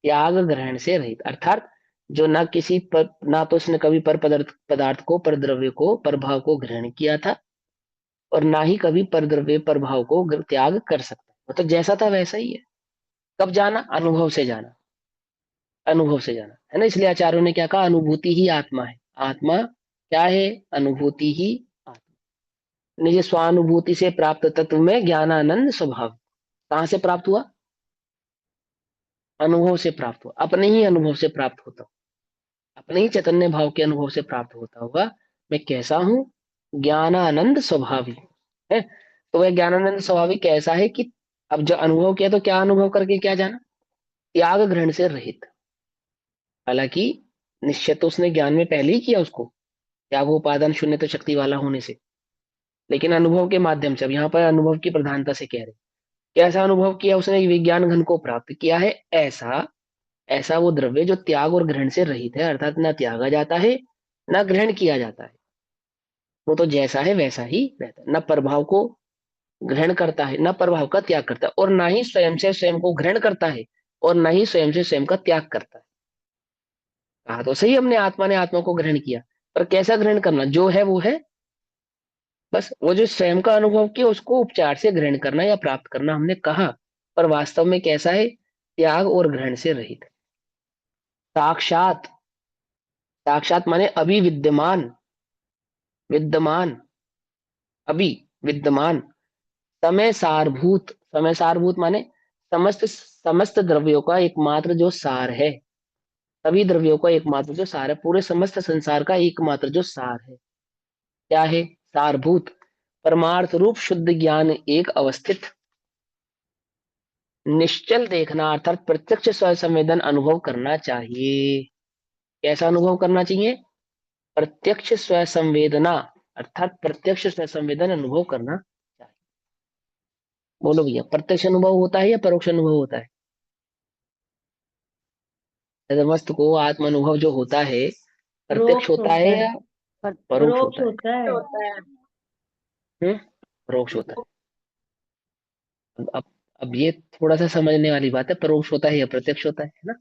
त्याग ग्रहण से रहित अर्थात जो ना किसी पर, ना तो उसने कभी पर पदार्थ को, पर द्रव्य को, प्रभाव को ग्रहण किया था, और ना ही कभी पर द्रव्य प्रभाव को त्याग कर सकता। मतलब जैसा था वैसा ही है। कब जाना? अनुभव से जाना। अनुभव से जाना है ना। इसलिए आचार्यों ने क्या कहा? अनुभूति ही आत्मा है। आत्मा क्या है? अनुभूति ही आत्मा। निज स्वानुभूति से प्राप्त तत्व में ज्ञानानंद स्वभाव। कहाँ से प्राप्त हुआ? अनुभव से प्राप्त हुआ। अपने ही अनुभव से प्राप्त होता हूँ। अपने ही चैतन्य भाव के अनुभव से प्राप्त होता होगा। मैं कैसा हूं? ज्ञानानंद स्वभावी है। तो वह ज्ञानानंद स्वभावी कैसा है कि अब जो अनुभव किया, तो क्या अनुभव करके क्या जाना? त्याग ग्रहण से रहित। हालांकि निश्चय तो उसने ज्ञान में पहले ही किया उसको, त्याग उपादान शून्य तो शक्ति वाला होने से, लेकिन अनुभव के माध्यम से। अब यहाँ पर अनुभव की प्रधानता से कह रहे, कैसा अनुभव किया उसने? विज्ञान घन को प्राप्त किया है। ऐसा, ऐसा वो द्रव्य जो त्याग और ग्रहण से रहित है, अर्थात ना त्यागा जाता है ना ग्रहण किया जाता है। वो तो जैसा है वैसा ही रहता है। न प्रभाव को ग्रहण करता है, न प्रभाव का त्याग करता है, और ना ही स्वयं से स्वयं को ग्रहण करता है, और ना ही स्वयं से स्वयं का त्याग करता है। कहा तो सही हमने, आत्मा ने आत्मा को ग्रहण किया, पर कैसा ग्रहण करना? जो है वो है। बस वो जो स्वयं का अनुभव किया उसको उपचार से ग्रहण करना या प्राप्त करना हमने कहा। पर वास्तव में कैसा है? त्याग और ग्रहण से रहित। साक्षात, साक्षात माने अभी विद्यमान, विद्यमान, अभी विद्यमान। समय सारभूत, समय सारभूत माने समस्त, समस्त द्रव्यों का एकमात्र जो सार है। सभी द्रव्यों का एकमात्र जो सार है, पूरे समस्त संसार का एकमात्र जो सार है, क्या है? सारभूत। परमार्थ रूप शुद्ध ज्ञान एक अवस्थित निश्चल देखना, अर्थात प्रत्यक्ष स्वसंवेदन अनुभव करना चाहिए। कैसा अनुभव करना चाहिए? प्रत्यक्ष स्वसंवेदना, अर्थात प्रत्यक्ष स्वसंवेदन अनुभव करना चाहिए। बोलो भैया, प्रत्यक्ष अनुभव होता है या परोक्ष अनुभव होता है? तदमस्त को आत्म अनुभव जो होता है, प्रत्यक्ष रोक्ष होता है होता है। या परोक्ष रोक्ष होता है? होता है। हम्म। परोक्ष होता है। अब अब ये थोड़ा सा समझने वाली बात है, परोक्ष होता है या प्रत्यक्ष होता है ना।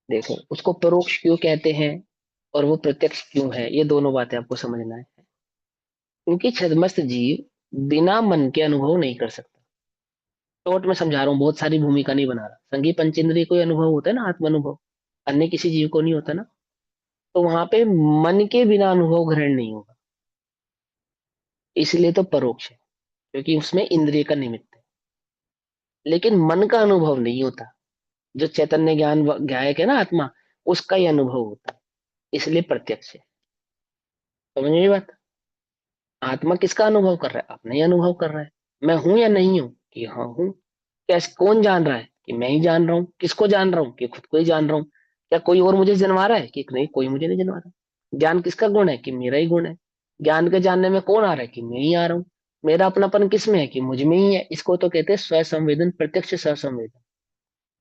देखो, उसको परोक्ष क्यों कहते हैं और वो प्रत्यक्ष क्यों है, ये दोनों बातें आपको समझना है। क्योंकि छदमस्त जीव बिना मन के अनुभव नहीं कर सकता। शॉर्ट में समझा रहा हूँ, बहुत सारी भूमिका नहीं बना रहा। संगीत पंचेंद्रिय को अनुभव होता है ना, आत्म अनुभव, अन्य किसी जीव को नहीं होता ना। तो वहां पे मन के बिना अनुभव ग्रहण नहीं होगा, इसलिए तो परोक्ष है, क्योंकि उसमें इंद्रिय का निमित्त है। लेकिन मन का अनुभव नहीं होता। जो चैतन्य ज्ञान गायक है ना आत्मा, उसका ही अनुभव होता है, इसलिए प्रत्यक्ष है। समझ में ये बात? आत्मा किसका अनुभव कर रहा है? अपना ही अनुभव कर रहा है। मैं हूं या नहीं हूं? कि हाँ हूं। कैसे, कौन जान रहा है? कि मैं ही जान रहा हूँ। किसको जान रहा हूँ? कि खुद को ही जान रहा हूँ। क्या कोई और मुझे जनवा रहा है? कि नहीं, कोई मुझे नहीं जनवा रहा। ज्ञान किसका गुण है? कि मेरा ही गुण है। ज्ञान के जानने में कौन आ रहा है? कि मैं ही आ रहा हूँ। मेरा अपनापन किस में है? कि मुझ में ही है। इसको तो कहते हैं स्वसंवेदन, प्रत्यक्ष स्वसंवेदन।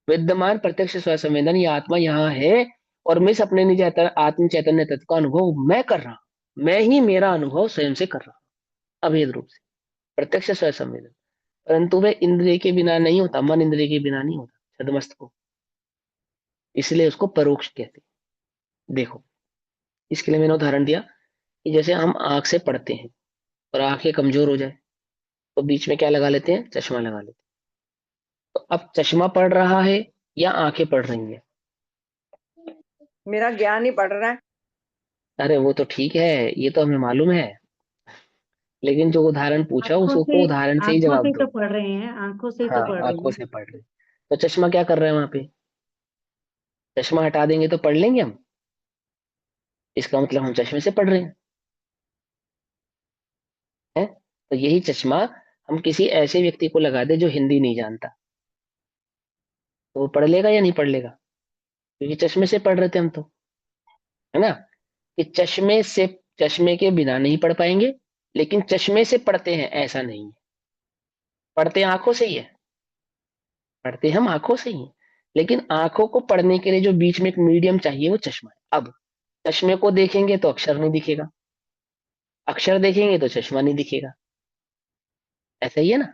विद्यमान प्रत्यक्ष स्वसंवेदन, ये आत्मा यहाँ है, और मैं इस अपने निज आत्म चैतन्य तत्व का अनुभव मैं कर रहा हूँ। मैं ही मेरा अनुभव स्वयं से कर रहा हूँ, अभेद रूप से, प्रत्यक्ष स्वसंवेदन। परंतु वह इंद्रिय के बिना नहीं होता, मन इंद्रिय के बिना नहीं होता छदमस्त को, इसलिए उसको परोक्ष कहते हैं। देखो, इसके लिए मैंने उदाहरण दिया कि जैसे हम आंख से पढ़ते हैं और आंखें कमजोर हो जाए, तो बीच में क्या लगा लेते हैं? चश्मा लगा लेते हैं। तो अब चश्मा पढ़ रहा है या आंखें पढ़ रही हैं? मेरा ज्ञान ही बढ़ रहा है। अरे वो तो ठीक है, ये तो हमें मालूम है। लेकिन जो उदाहरण पूछा उसको उदाहरण से ही आंखों जवाब से दो। तो पढ़ रहे हैं, आंखों से हाँ, तो पढ़ रहे आंखों हैं। से पढ़ रहे। तो चश्मा क्या कर रहे हैं वहां पे? चश्मा हटा देंगे तो पढ़ लेंगे हम? इसका मतलब हम चश्मे से पढ़ रहे हैं। तो यही चश्मा हम किसी ऐसे व्यक्ति को लगा दे जो हिंदी नहीं जानता, तो वो पढ़ लेगा या नहीं पढ़ लेगा? क्योंकि चश्मे से पढ़ रहे थे हम तो, है ना? कि चश्मे के बिना नहीं पढ़ पाएंगे, लेकिन चश्मे से पढ़ते हैं ऐसा नहीं है। पढ़ते आंखों से ही है, पढ़ते हम आंखों से ही हैं। लेकिन आंखों को पढ़ने के लिए जो बीच में एक मीडियम चाहिए वो चश्मा है। अब चश्मे को देखेंगे तो अक्षर नहीं दिखेगा, अक्षर देखेंगे तो चश्मा नहीं दिखेगा, ऐसा ही है ना?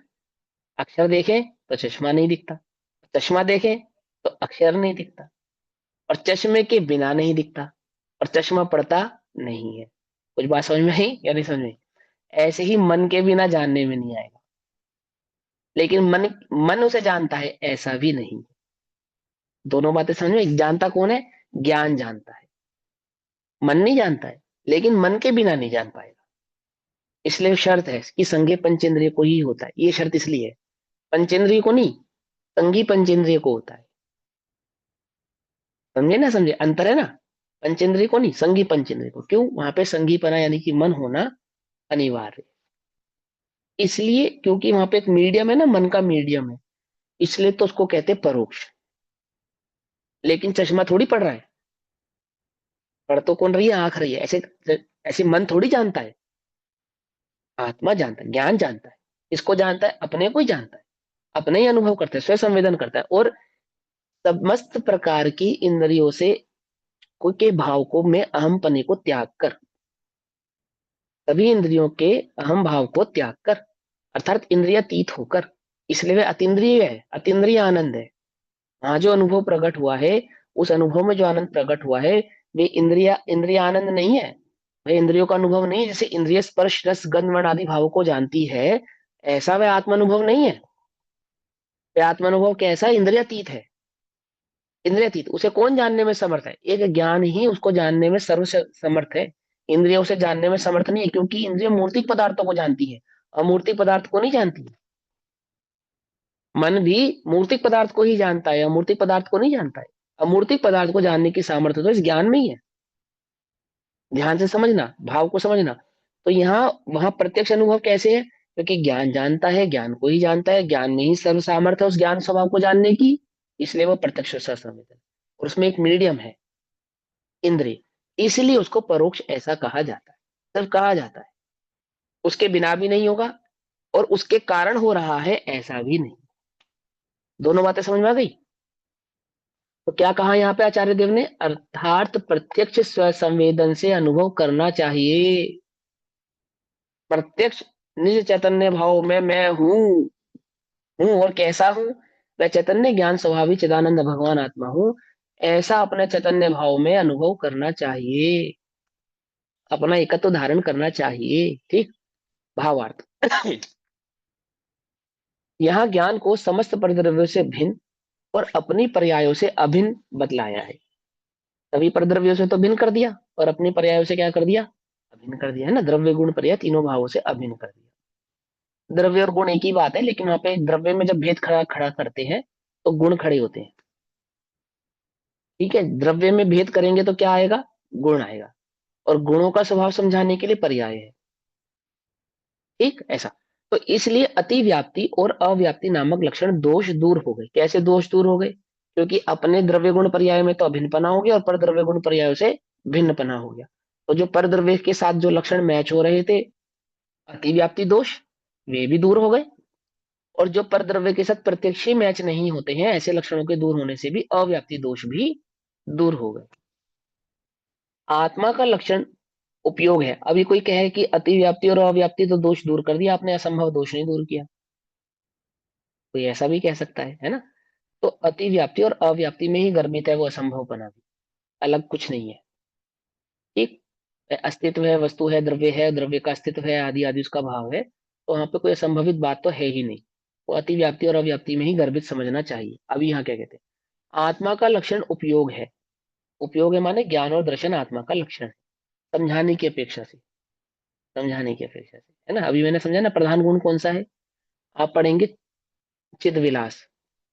अक्षर देखें तो चश्मा नहीं दिखता, चश्मा देखें तो अक्षर नहीं दिखता, और चश्मे के बिना नहीं दिखता, और चश्मा पढ़ता नहीं है। कुछ बात समझ में आई या नहीं समझ में? ऐसे ही मन के बिना जानने में नहीं आएगा, लेकिन मन मन उसे जानता है ऐसा भी नहीं। दोनों बातें समझ में? जानता कौन है? ज्ञान जानता है, मन नहीं जानता है, लेकिन मन के बिना नहीं जान पाएगा। इसलिए शर्त है कि संज्ञेय पंचेंद्रिय को ही होता है। ये शर्त इसलिए है, पंचेंद्रिय को नहीं, संज्ञेय पंचेंद्रिय को होता है। समझे ना? समझे अंतर है ना? पंचेंद्रिय को नहीं, संज्ञेय पंचेंद्रिय को। क्यों? वहां पे संज्ञेयपना यानी कि मन होना अनिवार्य है। इसलिए क्योंकि वहां पे एक मीडियम है ना, मन का मीडियम है, इसलिए तो उसको कहते हैं परोक्ष। लेकिन चश्मा थोड़ी पड़ रहा है, पढ़ तो कौन रही है? आंख रही है। ऐसे ऐसे मन थोड़ी जानता है, आत्मा जानता है, ज्ञान जानता है। इसको जानता है, अपने को ही जानता है, अपने ही अनुभव करता है, स्वयं संवेदन करता है। और समस्त प्रकार की इंद्रियों से कोई के भाव को में अहम पने को त्याग कर, सभी इंद्रियों के अहम भाव को त्याग कर, अर्थात इंद्रियातीत होकर, इसलिए वे अतीन्द्रिय है, अतीन्द्रिय आनंद है। वहां जो अनुभव प्रकट हुआ है, उस अनुभव में जो आनंद प्रकट हुआ है, वे इंद्रिय आनंद नहीं है, वह इंद्रियों का अनुभव नहीं है। जैसे इंद्रिय स्पर्श रस गंध वर्ण आदि भावों को जानती है, ऐसा वह आत्मानुभव नहीं है। वह आत्मानुभव कैसा? इंद्रियातीत है। इंद्रियातीत उसे कौन जानने में समर्थ है? एक ज्ञान ही उसको जानने में सर्व समर्थ है। इंद्रिय उसे जानने में समर्थ नहीं है, क्योंकि इंद्रिय मूर्तिक पदार्थों को जानती है, अमूर्तिक पदार्थ को नहीं जानती। मन भी मूर्तिक पदार्थ को ही जानता है, अमूर्तिक पदार्थ को नहीं जानता है। अमूर्तिक पदार्थ को जानने की सामर्थ्य तो इस ज्ञान में ही है। ध्यान से समझना, भाव को समझना। तो यहाँ वहां प्रत्यक्ष अनुभव कैसे है? क्योंकि ज्ञान जानता है, ज्ञान को ही जानता है, ज्ञान में ही सर्व सामर्थ्य है उस ज्ञान स्वभाव को जानने की, इसलिए वो प्रत्यक्ष संवेदन। और उसमें एक मीडियम है, इंद्रिय, इसलिए उसको परोक्ष ऐसा कहा जाता है, सिर्फ कहा जाता है। उसके बिना भी नहीं होगा, और उसके कारण हो रहा है ऐसा भी नहीं। दोनों बातें समझ में आ गई? तो क्या कहा यहाँ पे आचार्य देव ने? अर्थात प्रत्यक्ष स्वसंवेदन से अनुभव करना चाहिए। प्रत्यक्ष निज चैतन्य भाव में मैं हूँ और कैसा हूँ? मैं चैतन्य ज्ञान स्वभावी चिदानंद भगवान आत्मा हूँ, ऐसा अपने चैतन्य भाव में अनुभव करना चाहिए, अपना एकत्व धारण करना चाहिए। ठीक, भावार्थ। यहाँ ज्ञान को समस्त परिद्रव्यों से भिन्न और अपनी पर्यायों से अभिन्न बतलाया है। सभी परद्रव्यों से तो भिन्न कर दिया, और अपनी पर्यायों से क्या कर दिया? अभिन्न कर दिया, है ना? द्रव्य गुण पर्याय तीनों भावों से अभिन्न कर दिया। द्रव्य और गुण एक ही बात है, लेकिन वहां पे द्रव्य में जब भेद खड़ा खड़ा करते हैं तो गुण खड़े होते हैं। ठीक है, द्रव्य में भेद करेंगे तो क्या आएगा? गुण आएगा, और गुणों का स्वभाव समझाने के लिए पर्याय है। ठीक, ऐसा। तो इसलिए अतिव्याप्ति और अव्याप्ति नामक लक्षण दोष दूर हो गए। कैसे दोष दूर हो गए? क्योंकि अपने द्रव्य गुण पर्याय में तो अभिन्नपना हो गया, और पर द्रव्य गुण पर्याय से भिन्नपना हो गया। तो जो पर द्रव्य के साथ जो लक्षण मैच हो रहे थे, अतिव्याप्ति दोष, वे भी दूर हो गए। और जो पर द्रव्य के साथ प्रत्यक्ष ही मैच नहीं होते हैं, ऐसे लक्षणों के दूर होने से भी अव्याप्ति दोष भी दूर हो गए। आत्मा का लक्षण उपयोग है। अभी कोई कहे कि अतिव्याप्ति और अव्याप्ति तो दोष दूर कर दिया आपने, असंभव दोष नहीं दूर किया, कोई ऐसा भी कह सकता है ना? तो अतिव्याप्ति और अव्याप्ति में ही गर्भित है वो असंभवपना भी, अलग कुछ नहीं है। ठीक, अस्तित्व है, वस्तु है, द्रव्य का अस्तित्व है, आदि आदि उसका भाव है, तो वहां पे कोई असंभवित बात तो है ही नहीं। वो अतिव्याप्ति और अव्याप्ति में ही गर्भित समझना चाहिए। अभी यहाँ क्या कहते हैं? आत्मा का लक्षण उपयोग है। उपयोग है माने ज्ञान और दर्शन आत्मा का लक्षण है, समझाने की अपेक्षा से। समझाने की अपेक्षा से, है ना। अभी मैंने समझा ना प्रधान गुण कौन सा है, आप पढ़ेंगे चिद विलास,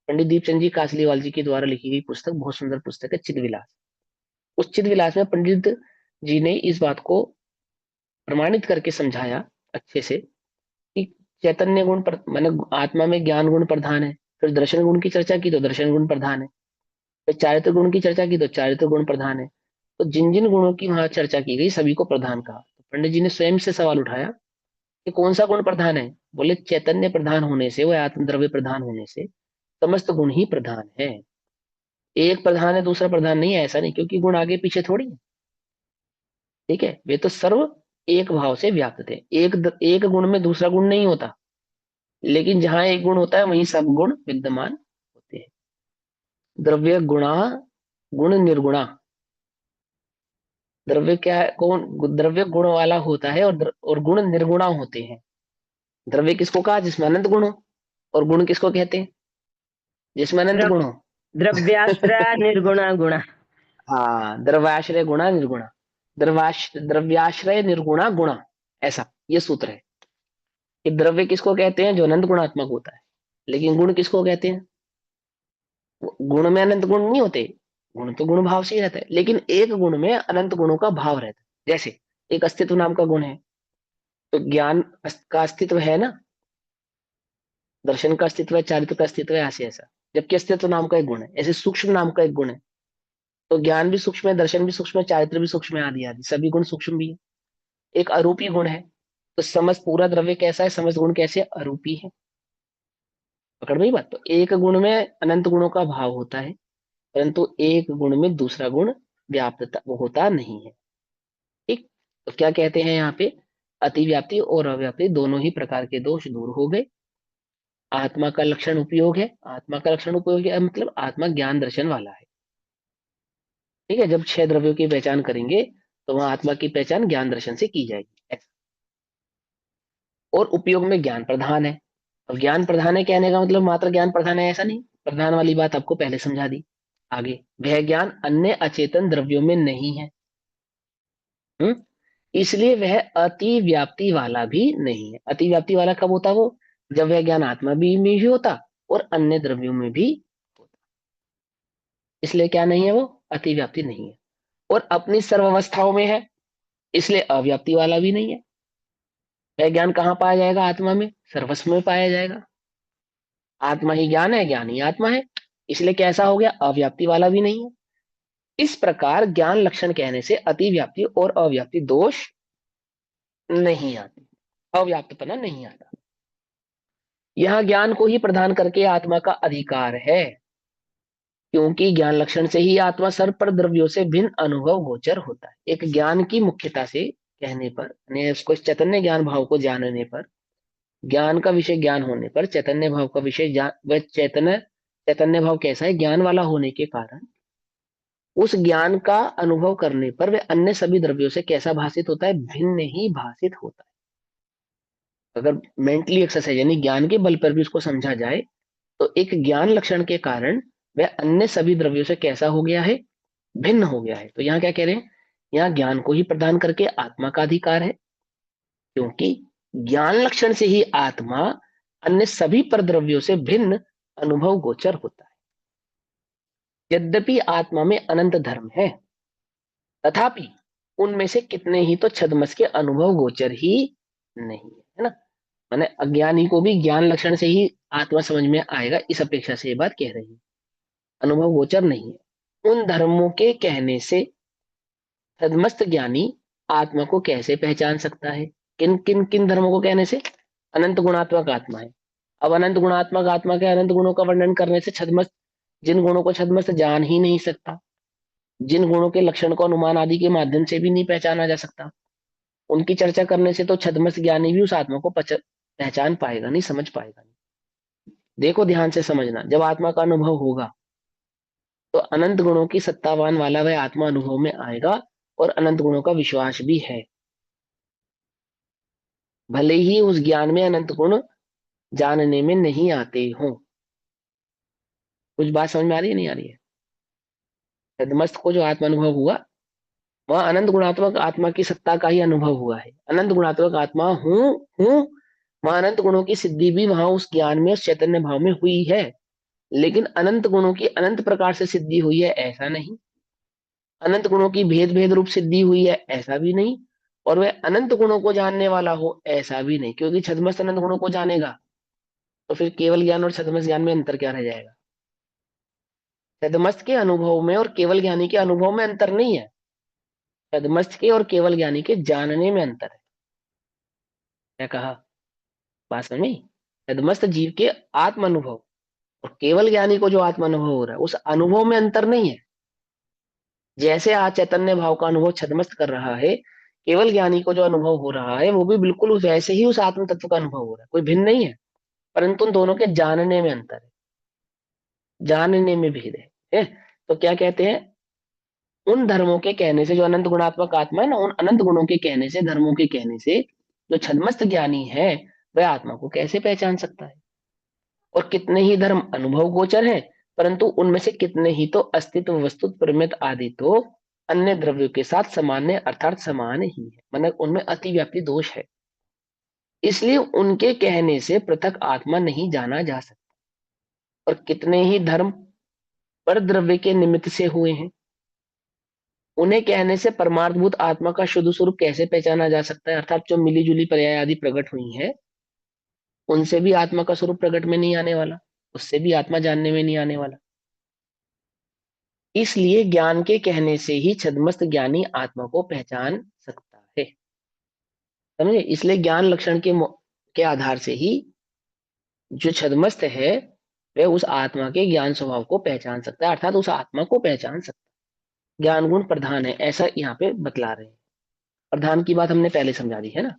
पंडित दीपचंद जी कासलीवाल जी के द्वारा लिखी गई पुस्तक, बहुत सुंदर पुस्तक है चिद विलास। उस चिद विलास में पंडित जी ने इस बात को प्रमाणित करके समझाया अच्छे से कि चैतन्य गुण माने आत्मा में ज्ञान गुण प्रधान है। फिर दर्शन गुण की चर्चा की तो दर्शन गुण प्रधान है। फिर चारित्र गुण की चर्चा की तो चारित्र गुण प्रधान है। तो जिन जिन गुणों की वहां चर्चा की गई सभी को प्रधान कहा। तो पंडित जी ने स्वयं से सवाल उठाया कि कौन सा गुण प्रधान है। बोले चैतन्य प्रधान होने से, वह आत्मद्रव्य प्रधान होने से समस्त गुण ही प्रधान है। एक प्रधान है दूसरा प्रधान नहीं है, ऐसा नहीं, क्योंकि गुण आगे पीछे थोड़ी है। ठीक है, वे तो सर्व एक भाव से व्याप्त थे। एक गुण में दूसरा गुण नहीं होता, लेकिन जहां एक गुण होता है वहीं सब गुण विद्यमान होते हैं। द्रव्य गुणा गुण निर्गुणा। द्रव्य क्या है, कौन द्रव्य गुण वाला होता है और गुण निर्गुणा होते हैं। द्रव्य किसको कहा, जिसमें अनंत गुण हो। और गुण किसको कहते हैं, जिसमें अनंत द्रव गुण हो। द्रव्याश्रय निर्गुणा गुणा। हाँ, द्रव्याश्रय गुणा निर्गुणा, द्रव्याश्रय निर्गुणा गुणा, ऐसा ये सूत्र है कि द्रव्य किसको कहते हैं, जो अनंत गुणात्मक होता है। लेकिन गुण किसको कहते हैं, गुण में अनंत गुण नहीं होते। गुण तो गुण भाव से ही रहता है, लेकिन एक गुण में अनंत गुणों का भाव रहता है। जैसे एक अस्तित्व नाम का गुण है, तो ज्ञान का अस्तित्व है ना, दर्शन का अस्तित्व है, चारित्र का अस्तित्व है, ऐसे ऐसा। जबकि अस्तित्व नाम का एक गुण है, ऐसे सूक्ष्म नाम का एक गुण है। तो ज्ञान भी सूक्ष्म है, दर्शन भी सूक्ष्म है, चारित्र भी सूक्ष्म है, आदि आदि सभी गुण सूक्ष्म भी है। एक अरूपी गुण है। तो समस्त पूरा द्रव्य कैसा है, समस्त गुण कैसे अरूपी है। पकड़ में बात। तो एक गुण में अनंत गुणों का भाव होता है, परंतु एक गुण में दूसरा गुण व्याप्तता वो होता नहीं है। ठीक। तो क्या कहते हैं यहाँ पे, अतिव्याप्ति और अव्याप्ति दोनों ही प्रकार के दोष दूर हो गए। आत्मा का लक्षण उपयोग है, आत्मा का लक्षण उपयोग है मतलब आत्मा ज्ञान दर्शन वाला है। ठीक है, जब छह द्रव्यों की पहचान करेंगे तो वहां आत्मा की पहचान ज्ञान दर्शन से की जाएगी ऐसा। और उपयोग में ज्ञान प्रधान है। अब ज्ञान प्रधान है कहने का मतलब मात्र ज्ञान प्रधान है ऐसा नहीं, प्रधान वाली बात आपको पहले समझा दी। आगे वह ज्ञान अन्य अचेतन द्रव्यों में नहीं है। हम्म इसलिए वह अतिव्याप्ति वाला भी नहीं है। अतिव्याप्ति वाला कब होता वो, जब वह ज्ञान आत्मा भी में भी होता और अन्य द्रव्यों में भी होता। इसलिए क्या नहीं है वो, अतिव्याप्ति नहीं है। और अपनी सर्वावस्थाओं में है, इसलिए अव्याप्ति वाला भी नहीं है। वह ज्ञान कहाँ पाया जाएगा, आत्मा में, सर्वस्व में पाया जाएगा। आत्मा ही ज्ञान है, ज्ञान ही आत्मा है, इसलिए कैसा हो गया, अव्याप्ति वाला भी नहीं है। इस प्रकार ज्ञान लक्षण कहने से अतिव्याप्ति और अव्याप्ति दोष नहीं आते, अव्याप्तपना नहीं आता। यह ज्ञान को ही प्रदान करके आत्मा का अधिकार है, क्योंकि ज्ञान लक्षण से ही आत्मा सर्व पर द्रव्यों से भिन्न अनुभव गोचर होता है। एक ज्ञान की मुख्यता से कहने पर, यानी उसको चैतन्य ज्ञान भाव को जानने पर, ज्ञान का विषय ज्ञान होने पर चैतन्य भाव का विषय वह चैतन्य भाव कैसा है, ज्ञान वाला होने के कारण उस ज्ञान का अनुभव करने पर वह अन्य सभी द्रव्यों से कैसा भाषित होता है, भिन्न ही भाषित होता है। अगर मेंटली एक्सरसाइज यानी ज्ञान के बल पर भी उसको समझा जाए तो एक ज्ञान लक्षण के कारण वह अन्य सभी द्रव्यों से कैसा हो गया है, भिन्न हो गया है। तो यहाँ क्या कह रहे हैं, यहाँ ज्ञान को ही प्रदान करके आत्मा का अधिकार है, क्योंकि ज्ञान लक्षण से ही आत्मा अन्य सभी पर द्रव्यों से भिन्न अनुभव गोचर होता है। यद्यपि आत्मा में अनंत धर्म है, तथापि उनमें से कितने ही तो छद्मस के अनुभव गोचर ही नहीं है ना। माने अज्ञानी को भी ज्ञान लक्षण से ही आत्मा समझ में आएगा, इस अपेक्षा से ये बात कह रही है। अनुभव गोचर नहीं है। उन धर्मों के कहने से सदमस्त ज्ञानी आत्मा को कैसे पहचान सकता है, किन किन किन धर्मों को कहने से, अनंत गुणात्मक आत्मा है। अब अनंत गुणात्मक आत्मा के अनंत गुणों का वर्णन करने से छद्मस्त, जिन गुणों को छद्मस्त जान ही नहीं सकता, जिन गुणों के लक्षण को अनुमान आदि के माध्यम से भी नहीं पहचाना जा सकता, उनकी चर्चा करने से तो छद्मस्त ज्ञानी भी उस आत्मा को पहचान पाएगा नहीं, समझ पाएगा नहीं। देखो ध्यान से समझना, जब आत्मा का अनुभव होगा तो अनंत गुणों की सत्तावान वाला वह आत्मा अनुभव में आएगा, और अनंत गुणों का विश्वास भी है। भले ही उस ज्ञान में अनंत गुण जानने में नहीं आते हों। कुछ बात समझ में आ रही है नहीं आ रही है। सदमस्त को जो आत्मा अनुभव हुआ वह अनंत गुणात्मक आत्मा की सत्ता का ही अनुभव हुआ है। अनंत गुणात्मक आत्मा हूँ, वहां अनंत गुणों की सिद्धि भी वहां उस ज्ञान में, उस चैतन्य भाव में हुई है। लेकिन अनंत गुणों की अनंत प्रकार से सिद्धि हुई है ऐसा नहीं, अनंत गुणों की भेद भेद रूप सिद्धि हुई है ऐसा भी नहीं, और वह अनंत गुणों को जानने वाला हो ऐसा भी नहीं, क्योंकि छद्मस्त अनंत गुणों को जानेगा तो फिर केवल ज्ञान और छद्मस्त ज्ञान में अंतर क्या रह जाएगा? छद्मस्त के अनुभव में और केवल ज्ञानी के अनुभव में अंतर नहीं है, छद्मस्त के और केवल ज्ञानी के जानने में अंतर है। क्या कहा? बात समझ में आई? छद्मस्त जीव के आत्म अनुभव और केवल ज्ञानी को जो आत्म अनुभव हो रहा है उस अनुभव में अंतर नहीं है। जैसे आज चैतन्य भाव का अनुभव छद्मस्त कर रहा है, केवल ज्ञानी को जो अनुभव हो रहा है वो भी बिल्कुल वैसे ही उस आत्म तत्व का अनुभव हो रहा है, कोई भिन्न नहीं है। परंतु उन दोनों के जानने में अंतर है, जानने में भेद है। तो क्या कहते हैं, उन धर्मों के कहने से, जो अनंत गुणात्मक आत्मा है ना, उन अनंत गुणों के कहने से, धर्मों के कहने से जो छद्मस्त ज्ञानी है वह आत्मा को कैसे पहचान सकता है? और कितने ही धर्म अनुभव गोचर हैं, परंतु उनमें से कितने ही तो अस्तित्व, वस्तु, प्रमित आदि तो अन्य द्रव्यों के साथ सामान्य अर्थात समान ही है, मतलब उनमें अतिव्याप्ति दोष है। इसलिए उनके कहने से पृथक आत्मा नहीं जाना जा सकता। और कितने ही धर्म पर द्रव्य के निमित्त से हुए हैं, उन्हें कहने से परमार्थभूत आत्मा का शुद्ध स्वरूप कैसे पहचाना जा सकता है? अर्थात जो मिली जुली पर्याय आदि प्रकट हुई है उनसे भी आत्मा का स्वरूप प्रकट में नहीं आने वाला, उससे भी आत्मा जानने में नहीं आने वाला। इसलिए ज्ञान के कहने से ही छद्मस्त ज्ञानी आत्मा को पहचान सकता है। समझे? इसलिए ज्ञान लक्षण के आधार से ही जो छद्मस्त है वह उस आत्मा के ज्ञान स्वभाव को पहचान सकता है, अर्थात उस आत्मा को पहचान सकता है। ज्ञान गुण प्रधान है ऐसा यहाँ पे बतला रहे हैं। प्रधान की बात हमने पहले समझा दी है ना,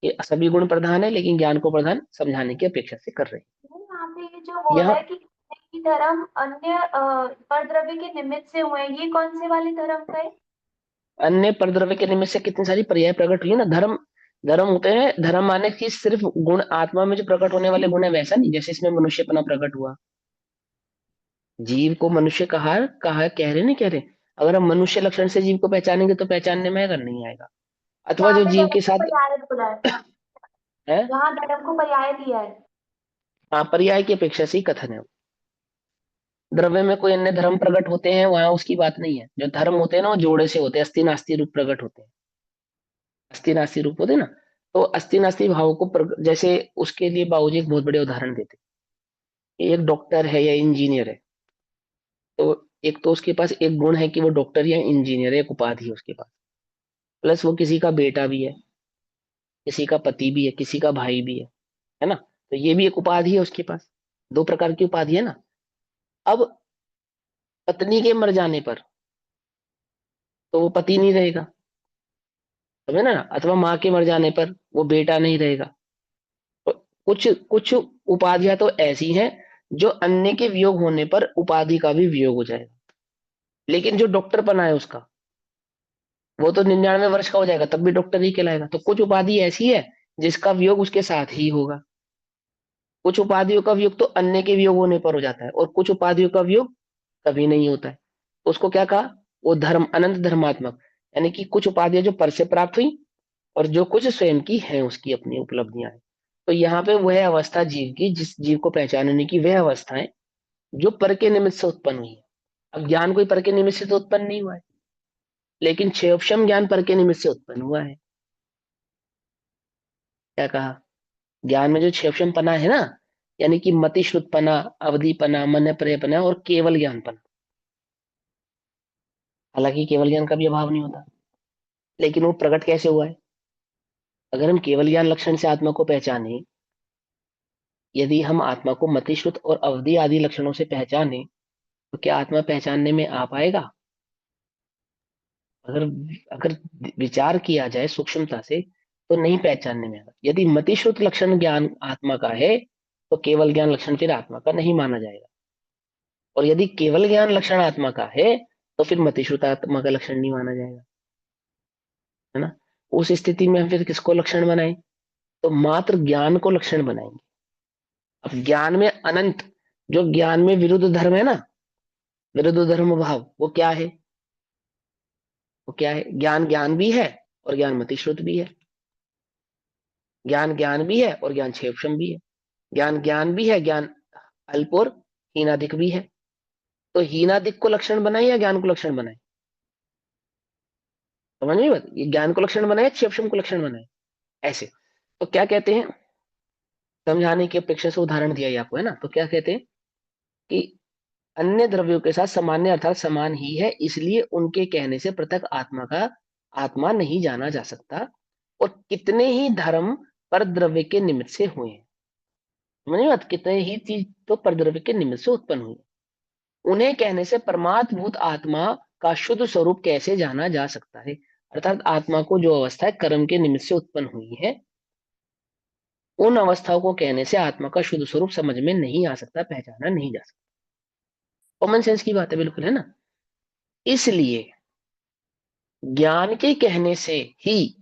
ये सभी गुण प्रधान है लेकिन ज्ञान को प्रधान समझाने की अपेक्षा से कर रहे यहाँ पे ये जो हैं। बोल रहा यहाँ है कि धर्म अन्य परद्रव्य के निमित्त से हुए हैं, ये कौन से वाले धर्म का है? अन्य परद्रव्य के निमित्त से कितनी सारी पर्याय प्रकट हुई है ना। धर्म, धर्म होते हैं, धर्म माने कि सिर्फ गुण, आत्मा में जो प्रकट होने वाले गुण है वैसा नहीं, जैसे इसमें मनुष्यपना प्रकट हुआ, जीव को मनुष्य कहा कह रहे नहीं कह रहे, अगर हम मनुष्य लक्षण से जीव को पहचानेंगे तो पहचानने में अगर नहीं आएगा। अथवा यहाँ जो पे जीव धर्म के को साथ पर्याय बोला है, है, यहाँ धर्म को पर्याय दिया है। हाँ पर्याय की अपेक्षा से ही कथन है। द्रव्य में कोई अन्य धर्म प्रकट होते हैं वहां उसकी बात नहीं है, जो धर्म होते हैं ना वो जोड़े से होते हैं, अस्थि नास्ति रूप प्रकट होते हैं, अस्थि नास्ति रूप होते हैं ना। तो अस्थि नास्ति भाव को जैसे उसके लिए बाबूजी एक बहुत बड़े उदाहरण देते हैं। एक डॉक्टर है या इंजीनियर है, तो एक तो उसके पास एक गुण है कि वो डॉक्टर या इंजीनियर है, एक उपाधि है उसके पास, प्लस वो किसी का बेटा भी है, किसी का पति भी है, किसी का भाई भी है ना। तो ये भी एक उपाधि है उसके पास, दो प्रकार की उपाधि है ना। अब पत्नी के मर जाने पर तो वो पति नहीं रहेगा, समझे ना, अथवा माँ के मर जाने पर वो बेटा नहीं रहेगा। तो कुछ कुछ उपाधियां तो ऐसी हैं जो अन्य के वियोग होने पर उपाधि का भी वियोग हो जाएगा, लेकिन जो डॉक्टर बना है उसका वो तो 99 वर्ष का हो जाएगा तब भी डॉक्टर ही कहलाएगा। तो कुछ उपाधि ऐसी है जिसका वियोग उसके साथ ही होगा, कुछ उपाधियों का वियोग तो अन्य के वियोग होने पर हो जाता है, और कुछ उपाधियों का वियोग कभी नहीं होता है। तो उसको क्या कहा, वो धर्म, अनंत धर्मात्मक, यानी कि कुछ उपाधियां जो पर से प्राप्त हुई और जो कुछ स्वयं की है, उसकी अपनी उपलब्धियां हैं। तो यहाँ पे वह अवस्था जीव की, जिस जीव को पहचानने की वह अवस्था है जो पर के निमित्त से उत्पन्न हुई है। अब ज्ञान कोई पर के निमित्त से तो उत्पन्न नहीं हुआ है, लेकिन क्षेपशम ज्ञान पर के निमित्त से उत्पन्न हुआ है। क्या कहा, ज्ञान में जो क्षेपशम पना है ना, यानी कि मति श्रुतपना, अवधिपना, मन प्रेपना और केवल ज्ञानपना। हालांकि केवल ज्ञान का भी अभाव नहीं होता, लेकिन वो प्रकट कैसे हुआ है? अगर हम केवल ज्ञान लक्षण से आत्मा को पहचाने, यदि हम आत्मा को मतिश्रुत और अवधि आदि लक्षणों से पहचाने, तो क्या आत्मा पहचानने में आ पाएगा? अगर अगर विचार किया जाए सूक्ष्मता से तो नहीं पहचानने में आएगा। यदि मतिश्रुत लक्षण ज्ञान आत्मा का है तो केवल ज्ञान लक्षण फिर आत्मा का नहीं माना जाएगा, और यदि केवल ज्ञान लक्षण आत्मा का है तो फिर मतिश्रुत आत्मा का लक्षण नहीं माना जाएगा, है ना। उस स्थिति में हम फिर किसको लक्षण बनाएं? तो मात्र ज्ञान को लक्षण बनाएंगे। अब ज्ञान में अनंत, जो ज्ञान में विरुद्ध धर्म है ना, विरुद्ध धर्म भाव, वो क्या है? वो क्या है? ज्ञान ज्ञान भी है और ज्ञानमति श्रुत भी है। ज्ञान ज्ञान भी है और ज्ञान क्षेपशम भी है। ज्ञान ज्ञान भी है, ज्ञान अल्प और हीनाधिक भी है। तो हीनाधिक को लक्षण बनाए या ज्ञान को लक्षण बनाए? समझ नहीं बात? ये ज्ञान को लक्षण बनाए, क्षेपशम को लक्षण बनाए, ऐसे। तो क्या कहते हैं, समझाने की अपेक्षा से उदाहरण दिया ही आपको, है ना? तो क्या कहते हैं कि अन्य द्रव्यों के साथ सामान्य अर्थात समान ही है, इसलिए उनके कहने से पृथक आत्मा का आत्मा नहीं जाना जा सकता। और कितने ही धर्म पर द्रव्य के निमित्त से हुए हैं। समझ बात? कितने ही चीज तो परद्रव्य के निमित्त से उत्पन्न हुई, उन्हें कहने से परमात्मभूत आत्मा का शुद्ध स्वरूप कैसे जाना जा सकता है? अर्थात आत्मा को जो अवस्था कर्म के निमित्त से उत्पन्न हुई है, उन अवस्थाओं को कहने से आत्मा का शुद्ध स्वरूप समझ में नहीं आ सकता, पहचाना नहीं जा सकता। कॉमन सेंस की बात है, बिल्कुल, है ना? इसलिए ज्ञान के कहने से ही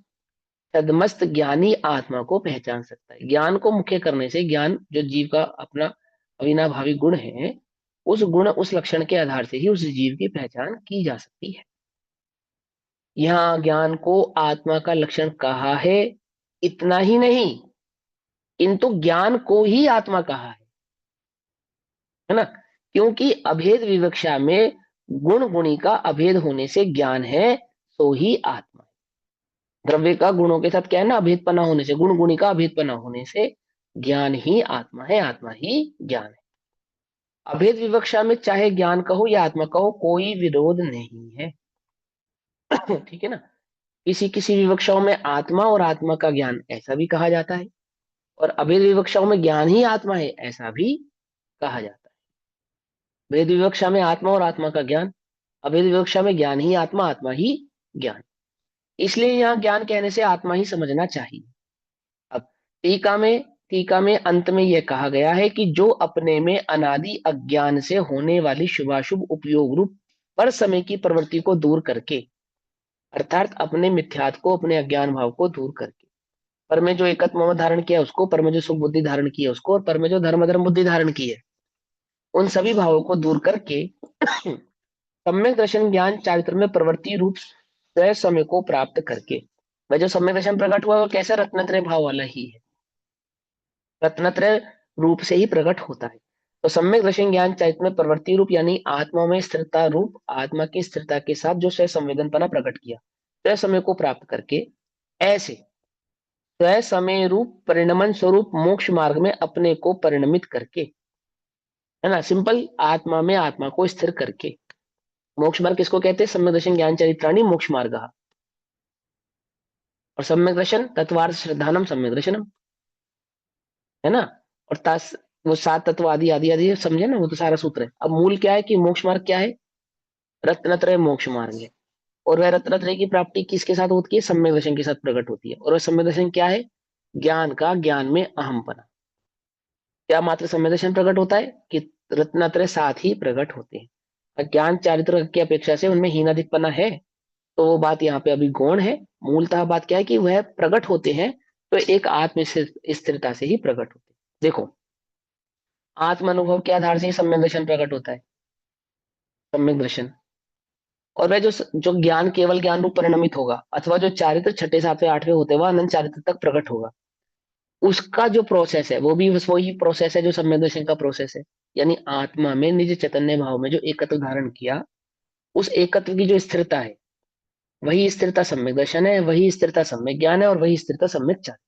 सदमस्त ज्ञानी आत्मा को पहचान सकता है। ज्ञान को मुख्य करने से ज्ञान जो जीव का अपना अविनाभावी गुण है, उस गुण उस लक्षण के आधार से ही उस जीव की पहचान की जा सकती है। यहां ज्ञान को आत्मा का लक्षण कहा है, इतना ही नहीं, किंतु ज्ञान को ही आत्मा कहा है ना? क्योंकि अभेद विवक्षा में गुण गुणी का अभेद होने से ज्ञान है, सो ही आत्मा। द्रव्य का गुणों के साथ क्या है ना, अभेदपना होने से, गुण गुणी का अभेदपना होने से ज्ञान ही आत्मा है, आत्मा ही ज्ञान है। अभेद विवक्षा में चाहे ज्ञान कहो या आत्मा कहो, कोई विरोध नहीं है। ठीक है ना? किसी किसी विवक्षाओं में आत्मा और आत्मा का ज्ञान ऐसा भी कहा जाता है, और अभेद विवक्षाओं में ज्ञान ही आत्मा है ऐसा भी कहा जाता है। भेद विवक्षा में आत्मा और आत्मा का ज्ञान, अभेद विवक्षा में ज्ञान ही आत्मा, आत्मा ही ज्ञान। इसलिए यहाँ ज्ञान कहने से आत्मा ही समझना चाहिए। अब टीका में अंत में यह कहा गया है कि जो अपने में अनादि अज्ञान से होने वाली शुभाशुभ उपयोग रूप पर समय की प्रवृत्ति को दूर करके, अर्थात अपने मिथ्यात्व को, अपने अज्ञान भाव को दूर करके, पर में जो एकत्व मम धारण किया उसको, पर में जो सुख बुद्धि धारण की है उसको, और पर में जो धर्म धर्म बुद्धि धारण की है, उन सभी भावों को दूर करके सम्यक दर्शन ज्ञान चारित्र में प्रवृत्ति रूप स्वयं समय को प्राप्त करके, वह जो सम्यक दर्शन प्रकट हुआ वो कैसा रत्नत्रय भाव वाला ही है, रत्नत्रय रूप से ही प्रकट होता है। तो सम्यक दर्शन ज्ञान चारित्र में प्रवृत्ति रूप यानी आत्मा में स्थिरता रूप, आत्मा की स्थिरता के साथ जो स्वयं संवेदनपना प्रकट किया, स्वयं समय को प्राप्त करके, ऐसे स्वयं समय रूप परिणमन स्वरूप मोक्ष मार्ग में अपने को परिणमित करके, है ना, सिंपल, आत्मा में आत्मा को स्थिर करके। मोक्ष मार्ग किसको कहते हैं? सम्यक दर्शन ज्ञान चरित्राणी मोक्ष मार्ग। और सम्यक दर्शन तत्वार्थ श्रद्धानम सम्यक दर्शनम, है ना? और तास वो सात तत्व आदि आदि आदि समझे ना, वो तो सारा सूत्र है। अब मूल क्या है कि मोक्ष मार्ग क्या है? रत्नत्रय मोक्ष मार्ग है। और वह रत्नत्रय की प्राप्ति किसके साथ होती है? सम्यक दर्शन के साथ प्रकट होती है। और वह सम्यक दर्शन क्या है? ज्ञान का, ज्ञान में अहमपना। क्या मात्र सम्यक दर्शन प्रकट होता है कि रत्नत्रय साथ ही प्रकट होते हैं? ज्ञान चारित्र की अपेक्षा से उनमें हीनाधिकपना है, तो वो बात यहाँ पे अभी गौण है। मूलतः बात क्या है कि वह प्रकट होते हैं तो एक आत्म स्थिरता से ही प्रकट होते हैं। देखो, आत्म अनुभव के आधार से ही सम्यक दर्शन प्रकट होता है, सम्यक दर्शन। और वह जो ज्ञान केवल ज्ञान रूप परिणमित होगा, अथवा जो चारित्र छठे सातवें आठवें होते हुए अनंत चारित्र तक प्रकट होगा, उसका जो प्रोसेस है वो भी बस वही प्रोसेस है जो सम्यक दर्शन का प्रोसेस है। यानी आत्मा में निज चैतन्य भाव में जो एकत्व धारण किया, उस एकत्व की जो स्थिरता है, वही स्थिरता सम्यक दर्शन है, वही स्थिरता सम्यक ज्ञान है, और वही स्थिरता सम्यक चारित्र।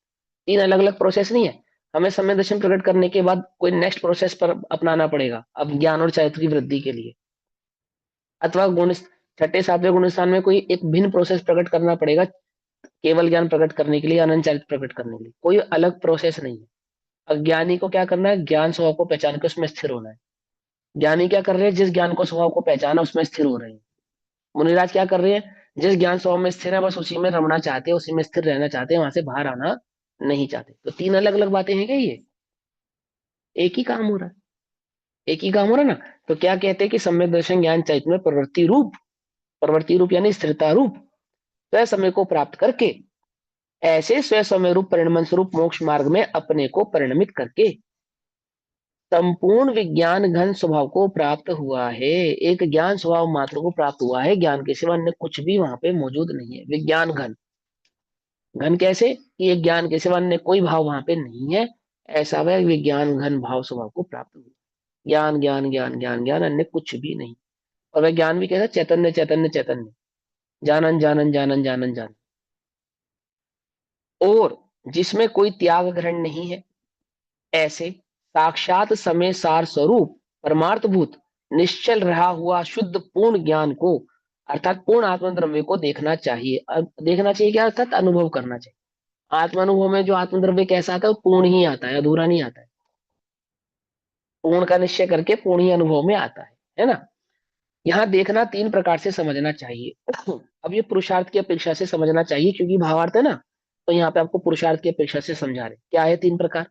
तीन अलग अलग प्रोसेस नहीं है। हमें सम्यक दर्शन प्रकट करने के बाद कोई नेक्स्ट प्रोसेस पर अपनाना पड़ेगा अब ज्ञान और चारित्र की वृद्धि के लिए, अथवा गुण छठे सातवें गुण स्थान में कोई एक भिन्न प्रोसेस प्रकट करना पड़ेगा केवल ज्ञान प्रकट करने के लिए, अनंत चारित्र प्रकट करने के लिए। कोई अलग प्रोसेस नहीं है। अज्ञानी को क्या करना है? ज्ञान स्वभाव को पहचान कर उसमें स्थिर होना है। ज्ञानी क्या कर रहे हैं? जिस ज्ञान को स्वभाव को पहचाना उसमें स्थिर हो रहे हैं। मुनिराज क्या कर रहे हैं? जिस ज्ञान स्वभाव में स्थिर है बस उसी में रमना चाहते हैं, उसी में स्थिर रहना चाहते हैं, वहां से बाहर आना नहीं चाहते। तो तीन अलग अलग बातें हैं क्या? ये एक ही काम हो रहा है, एक ही काम हो रहा है ना। तो क्या कहते हैं कि सम्यक दर्शन ज्ञान चैतन्य में प्रवृत्ति रूप यानी स्थिरता रूप स्वयं समय को प्राप्त करके, ऐसे स्वयं समय रूप परिणमन स्वरूप मोक्ष मार्ग में अपने को परिणमित करके, संपूर्ण विज्ञान घन स्वभाव को प्राप्त हुआ है। एक ज्ञान स्वभाव मात्र को प्राप्त हुआ है, ज्ञान के सिवा अन्य कुछ भी वहां पे मौजूद नहीं है। विज्ञान घन, घन कैसे कि एक ज्ञान के सिवा अन्य कोई भाव वहां पे नहीं है, ऐसा वह विज्ञान घन भाव स्वभाव को प्राप्त हुआ। ज्ञान ज्ञान ज्ञान ज्ञान ज्ञान, अन्य कुछ भी नहीं। और वह ज्ञान भी कैसा, चैतन्य चैतन्य चैतन्य, जानन जानन जानन जानन जान, और जिसमें कोई त्याग ग्रहण नहीं है, ऐसे साक्षात समय सार स्वरूप परमार्थभूत निश्चल रहा हुआ शुद्ध पूर्ण ज्ञान को अर्थात पूर्ण आत्म द्रव्य को देखना चाहिए। अब देखना चाहिए क्या, अर्थात अनुभव करना चाहिए। आत्मानुभव में जो आत्म द्रव्य कैसा आता है वो पूर्ण ही आता है, अधूरा नहीं आता है। पूर्ण का निश्चय करके पूर्ण ही अनुभव में आता है ना। यहाँ देखना तीन प्रकार से समझना चाहिए। अब ये पुरुषार्थ की अपेक्षा से समझना चाहिए क्योंकि भावार्थ है ना, तो यहाँ पे आपको पुरुषार्थ की अपेक्षा से समझा रहे क्या है। तीन प्रकार,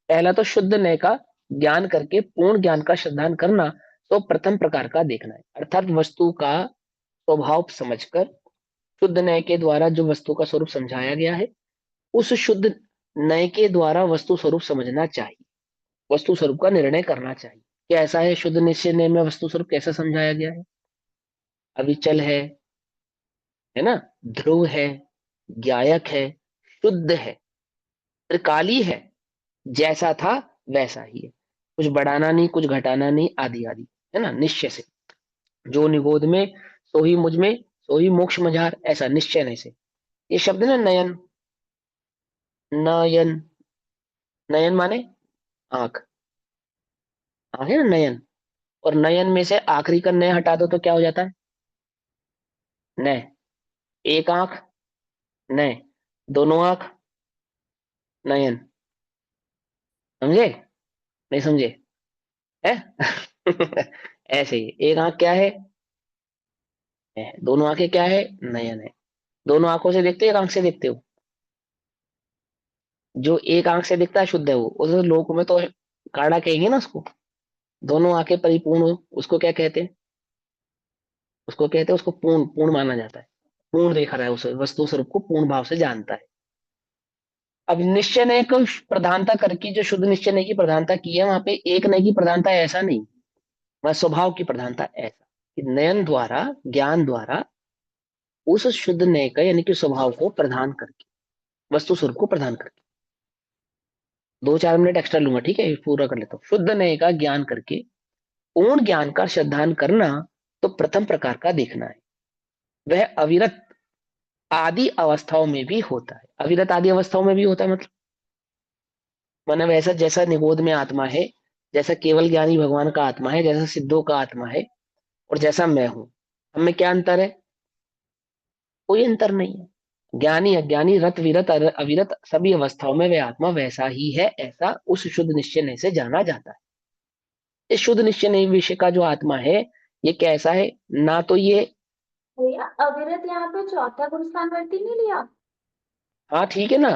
पहला तो शुद्ध नय का ज्ञान करके पूर्ण ज्ञान का श्रद्धान करना, तो प्रथम प्रकार का देखना है, अर्थात वस्तु का स्वभाव समझकर शुद्ध नय के द्वारा जो वस्तु का स्वरूप समझाया गया है, उस शुद्ध नय के द्वारा वस्तु स्वरूप समझना चाहिए, वस्तु स्वरूप का निर्णय करना चाहिए। क्या ऐसा है, शुद्ध निश्चय नय में वस्तु स्वरूप कैसा समझाया गया है, अविचल है ना, ध्रुव है, ज्ञायक है, शुद्ध है, त्रिकाली है, जैसा था वैसा ही है, कुछ बढ़ाना नहीं कुछ घटाना नहीं, आदि आदि, है ना, निश्चय से। जो निगोद में सो ही मुझ में सो ही मोक्ष मझार, ऐसा निश्चय नहीं से। ये शब्द ना नयन, नयन, नयन माने आंख, आंख है ना नयन, और नयन में से आखिरी का नय हटा दो तो क्या हो जाता है, नय। एक आंख नय, दोनों आंख नयन, समझे नहीं समझे है। ऐसे ही एक आंख क्या है, दोनों आंखें क्या है, नयन है। दोनों आंखों से देखते हो, एक आंख से देखते हो, जो एक आंख से दिखता है शुद्ध है वो, उस लोक में तो काड़ा कहेंगे ना उसको। दोनों आंखें परिपूर्ण हो उसको क्या कहते हैं, उसको कहते हैं, उसको पूर्ण पूर्ण माना जाता है, पूर्ण देख रहा है उस वस्तु स्वरूप को, पूर्ण भाव से जानता है। अब निश्चय नय को प्रधानता करके जो शुद्ध निश्चय नय की प्रधानता की है, वहां पे एक नय की प्रधानता है ऐसा नहीं, वह स्वभाव की प्रधानता ऐसा कि नयन द्वारा ज्ञान द्वारा उस शुद्ध नय का यानी कि स्वभाव को प्रदान करके, वस्तु स्वरूप को प्रदान करके। 2-4 मिनट एक्स्ट्रा लूंगा, ठीक है, पूरा कर लेता हूँ। शुद्ध नय का ज्ञान करके पूर्ण ज्ञान का श्रद्धान करना, तो प्रथम प्रकार का देखना है, वह अविरत आदि अवस्थाओं में भी होता है। अविरत आदि अवस्थाओं में भी होता है मतलब माना वैसा जैसा निगोद में आत्मा है, जैसा केवल ज्ञानी भगवान का आत्मा है, जैसा सिद्धों का आत्मा है, और जैसा मैं हूं, हमें क्या अंतर है, कोई अंतर नहीं है। ज्ञानी अज्ञानी रत विरत अविरत सभी अवस्थाओं में वह आत्मा वैसा ही है, ऐसा उस शुद्ध निश्चय नय से जाना जाता है। इस शुद्ध निश्चय नय विषय का जो आत्मा है, ये कैसा है, ना तो ये, भैया अविरत यहाँ पे चौथा गुण स्थान वर्ती नहीं लिया। हाँ ठीक है ना,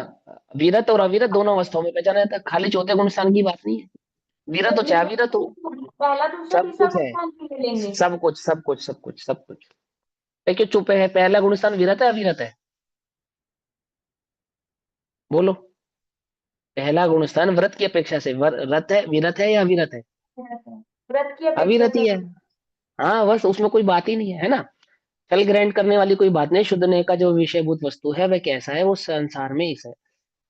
विरत और अविरत दोनों अवस्थाओं में पहचाना जाता है, खाली चौथे गुण स्थान की बात नहीं है। विरत हो चलिए चाहे अविरत हो, पहला दूसरा सब तीसरा कुछ गुण है, स्थान क्यों ले लेंगे। सब कुछ सब कुछ सब कुछ सब कुछ। देखिए चुप है, पहला गुण स्थान विरत है अविरत है, बोलो। पहला गुण स्थान व्रत की अपेक्षा से रत है, विरत है या अविरत है, व्रत की अपेक्षा अविरत से ही है। हाँ बस उसमें कोई बात ही नहीं है, है ना। चल ग्रहण करने वाली कोई बात नहीं। शुद्ध नय का जो विषयभूत वस्तु है वह कैसा है, वो संसार में इस है।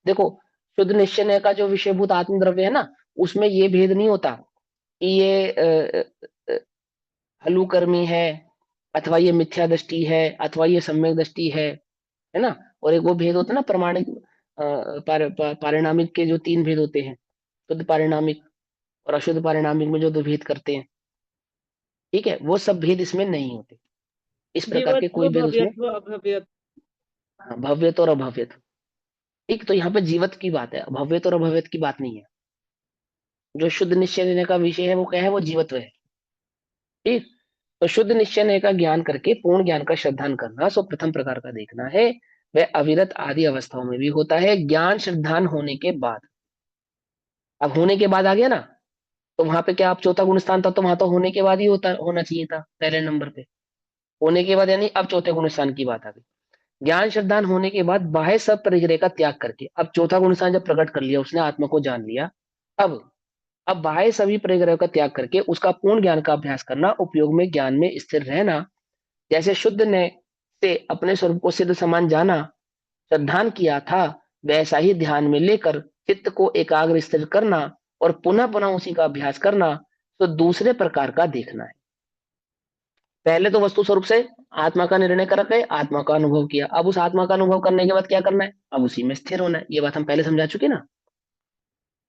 देखो, शुद्ध निश्चय नय का जो विषयभूत आत्म द्रव्य है ना, उसमें ये भेद नहीं होता कि ये हलुकर्मी है, अथवा ये मिथ्या दृष्टि है, अथवा ये सम्यक दृष्टि है ना। और एक वो भेद होता है ना प्रमाणिक पारिणामिक के जो तीन भेद होते हैं, शुद्ध पारिणामिक और अशुद्ध पारिणामिक में जो दो भेद करते हैं, ठीक है, वो सब भेद इसमें नहीं होते। इस प्रकार के जीवत्व कोई भेद उसमें, भव्यत्व अभव्यत्व। हाँ, भव्यत और अभव्यत, ठीक। तो यहाँ पे जीवत की बात है, भव्यत और अभव्यत की बात नहीं है। जो शुद्ध निश्चय लेने का विषय है वो क्या है, वो जीवत्व है, ठीक। तो शुद्ध निश्चय नय का ज्ञान करके पूर्ण ज्ञान का श्रद्धान करना, सो प्रथम प्रकार का देखना है, वह अविरत आदि अवस्थाओं में भी होता है, ज्ञान श्रद्धान होने के बाद। अब होने के बाद आ गया ना, तो वहां पे क्या, आप चौथा गुण स्थान था तो वहां तो होने के बाद ही होना चाहिए था पहले नंबर पे। होने के बाद यानी अब चौथे गुण स्थान की बात आ गई। ज्ञान श्रद्धान होने के बाद बाह्य सब परिग्रह का त्याग करके, अब चौथा गुण स्थान जब प्रकट कर लिया उसने, आत्मा को जान लिया, अब अब बाह्य सभी परिग्रह का त्याग करके उसका पूर्ण ज्ञान का अभ्यास करना, उपयोग में ज्ञान में स्थिर रहना, जैसे शुद्ध ने से अपने स्वरूप को सिद्ध समान जाना, श्रद्धान किया था, वैसा ही ध्यान में लेकर चित्त को एकाग्र स्थिर करना और पुनः पुनः उसी का अभ्यास करना, तो दूसरे प्रकार का देखना है। पहले तो वस्तु स्वरूप से आत्मा का निर्णय करके आत्मा का अनुभव किया, अब उस आत्मा का अनुभव करने के बाद क्या करना है, अब उसी में स्थिर होना है। ये बात हम पहले समझा चुके ना,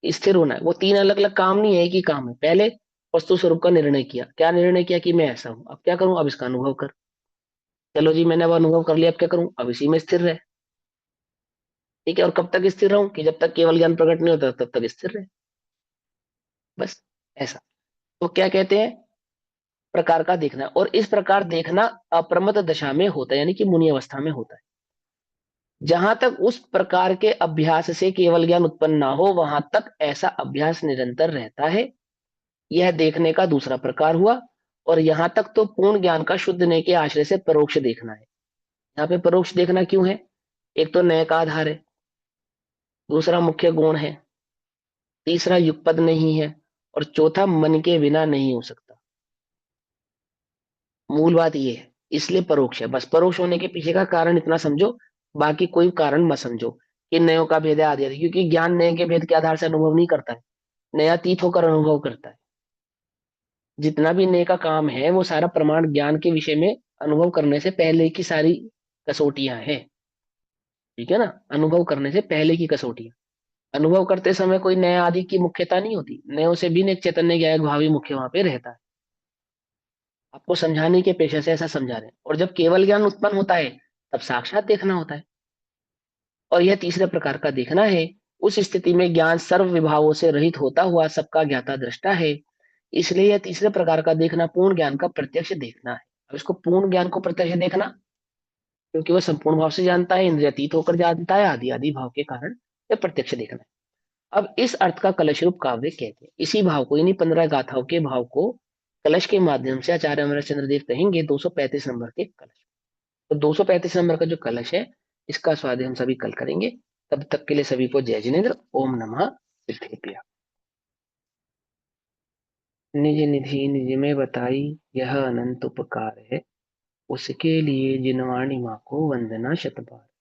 स्थिर होना है। वो तीन अलग अलग काम नहीं है, एक ही काम है। पहले वस्तु स्वरूप का निर्णय किया, क्या निर्णय किया कि मैं ऐसा हूं, अब क्या करूं, अब इसका अनुभव कर। चलो जी, मैंने अब अनुभव कर लिया, अब क्या करूं, अब इसी में स्थिर रहे। ठीक है, और कब तक स्थिर रहूं, कि जब तक केवल ज्ञान प्रकट नहीं होता तब तक स्थिर रहे, बस ऐसा। तो क्या कहते हैं, प्रकार का देखना। और इस प्रकार देखना अप्रमत्त दशा में होता है, यानी कि मुनि अवस्था में होता है। जहां तक उस प्रकार के अभ्यास से केवल ज्ञान उत्पन्न ना हो, वहां तक ऐसा अभ्यास निरंतर रहता है। यह देखने का दूसरा प्रकार हुआ। और यहां तक तो पूर्ण ज्ञान का शुद्ध नय के आश्रय से परोक्ष देखना है। यहाँ पे परोक्ष देखना क्यों है, एक तो नय का आधार है, दूसरा मुख्य गुण है, तीसरा युगपद नहीं है, और चौथा मन के बिना नहीं हो सकता। मूल बात ये है, इसलिए परोक्ष है। बस परोक्ष होने के पीछे का कारण इतना समझो, बाकी कोई कारण मत समझो कि नयों का भेद है आदि आदि, क्योंकि ज्ञान नए के भेद के आधार से अनुभव नहीं करता है, नया तीत होकर अनुभव करता है। जितना भी नए का काम है वो सारा प्रमाण ज्ञान के विषय में अनुभव करने से पहले की सारी कसौटियां हैं। ठीक है ना, अनुभव करने से पहले की कसौटियां। अनुभव करते समय कोई नया आदि की मुख्यता नहीं होती, नयों से भी एक चैतन्य ज्ञायक भावी मुख्य वहां पे रहता है। आपको समझाने के पेशे से ऐसा समझा रहे हैं। और जब केवल ज्ञान उत्पन्न होता है तब साक्षात देखना होता है, और यह तीसरे प्रकार का देखना है। उस स्थिति में ज्ञान सर्व विभावों से रहित होता हुआ सबका ज्ञाता दृष्टा है। इसलिए यह तीसरे प्रकार का देखना पूर्ण ज्ञान का प्रत्यक्ष देखना है। अब इसको पूर्ण ज्ञान को प्रत्यक्ष देखना, क्योंकि वह संपूर्ण भाव से जानता है, इंद्रियातीत होकर जानता है, आदि आदि भाव के कारण यह प्रत्यक्ष देखना है। अब इस अर्थ का कलश रूप काव्य कहते हैं। इसी भाव को, यानी 15 गाथाओं के भाव को कलश के माध्यम से आचार्य अमर चंद्रदेव कहेंगे 235 नंबर के कलश। तो 235 नंबर का जो कलश है, इसका स्वाध्याय हम सभी कल करेंगे। तब तक के लिए सभी को जय जिनेन्द्र। ओम नमः सिद्धेभ्यः। निज निधि निज में बताई, यह अनंत उपकार है, उसके लिए जिनवाणी माँ को वंदना शत बार।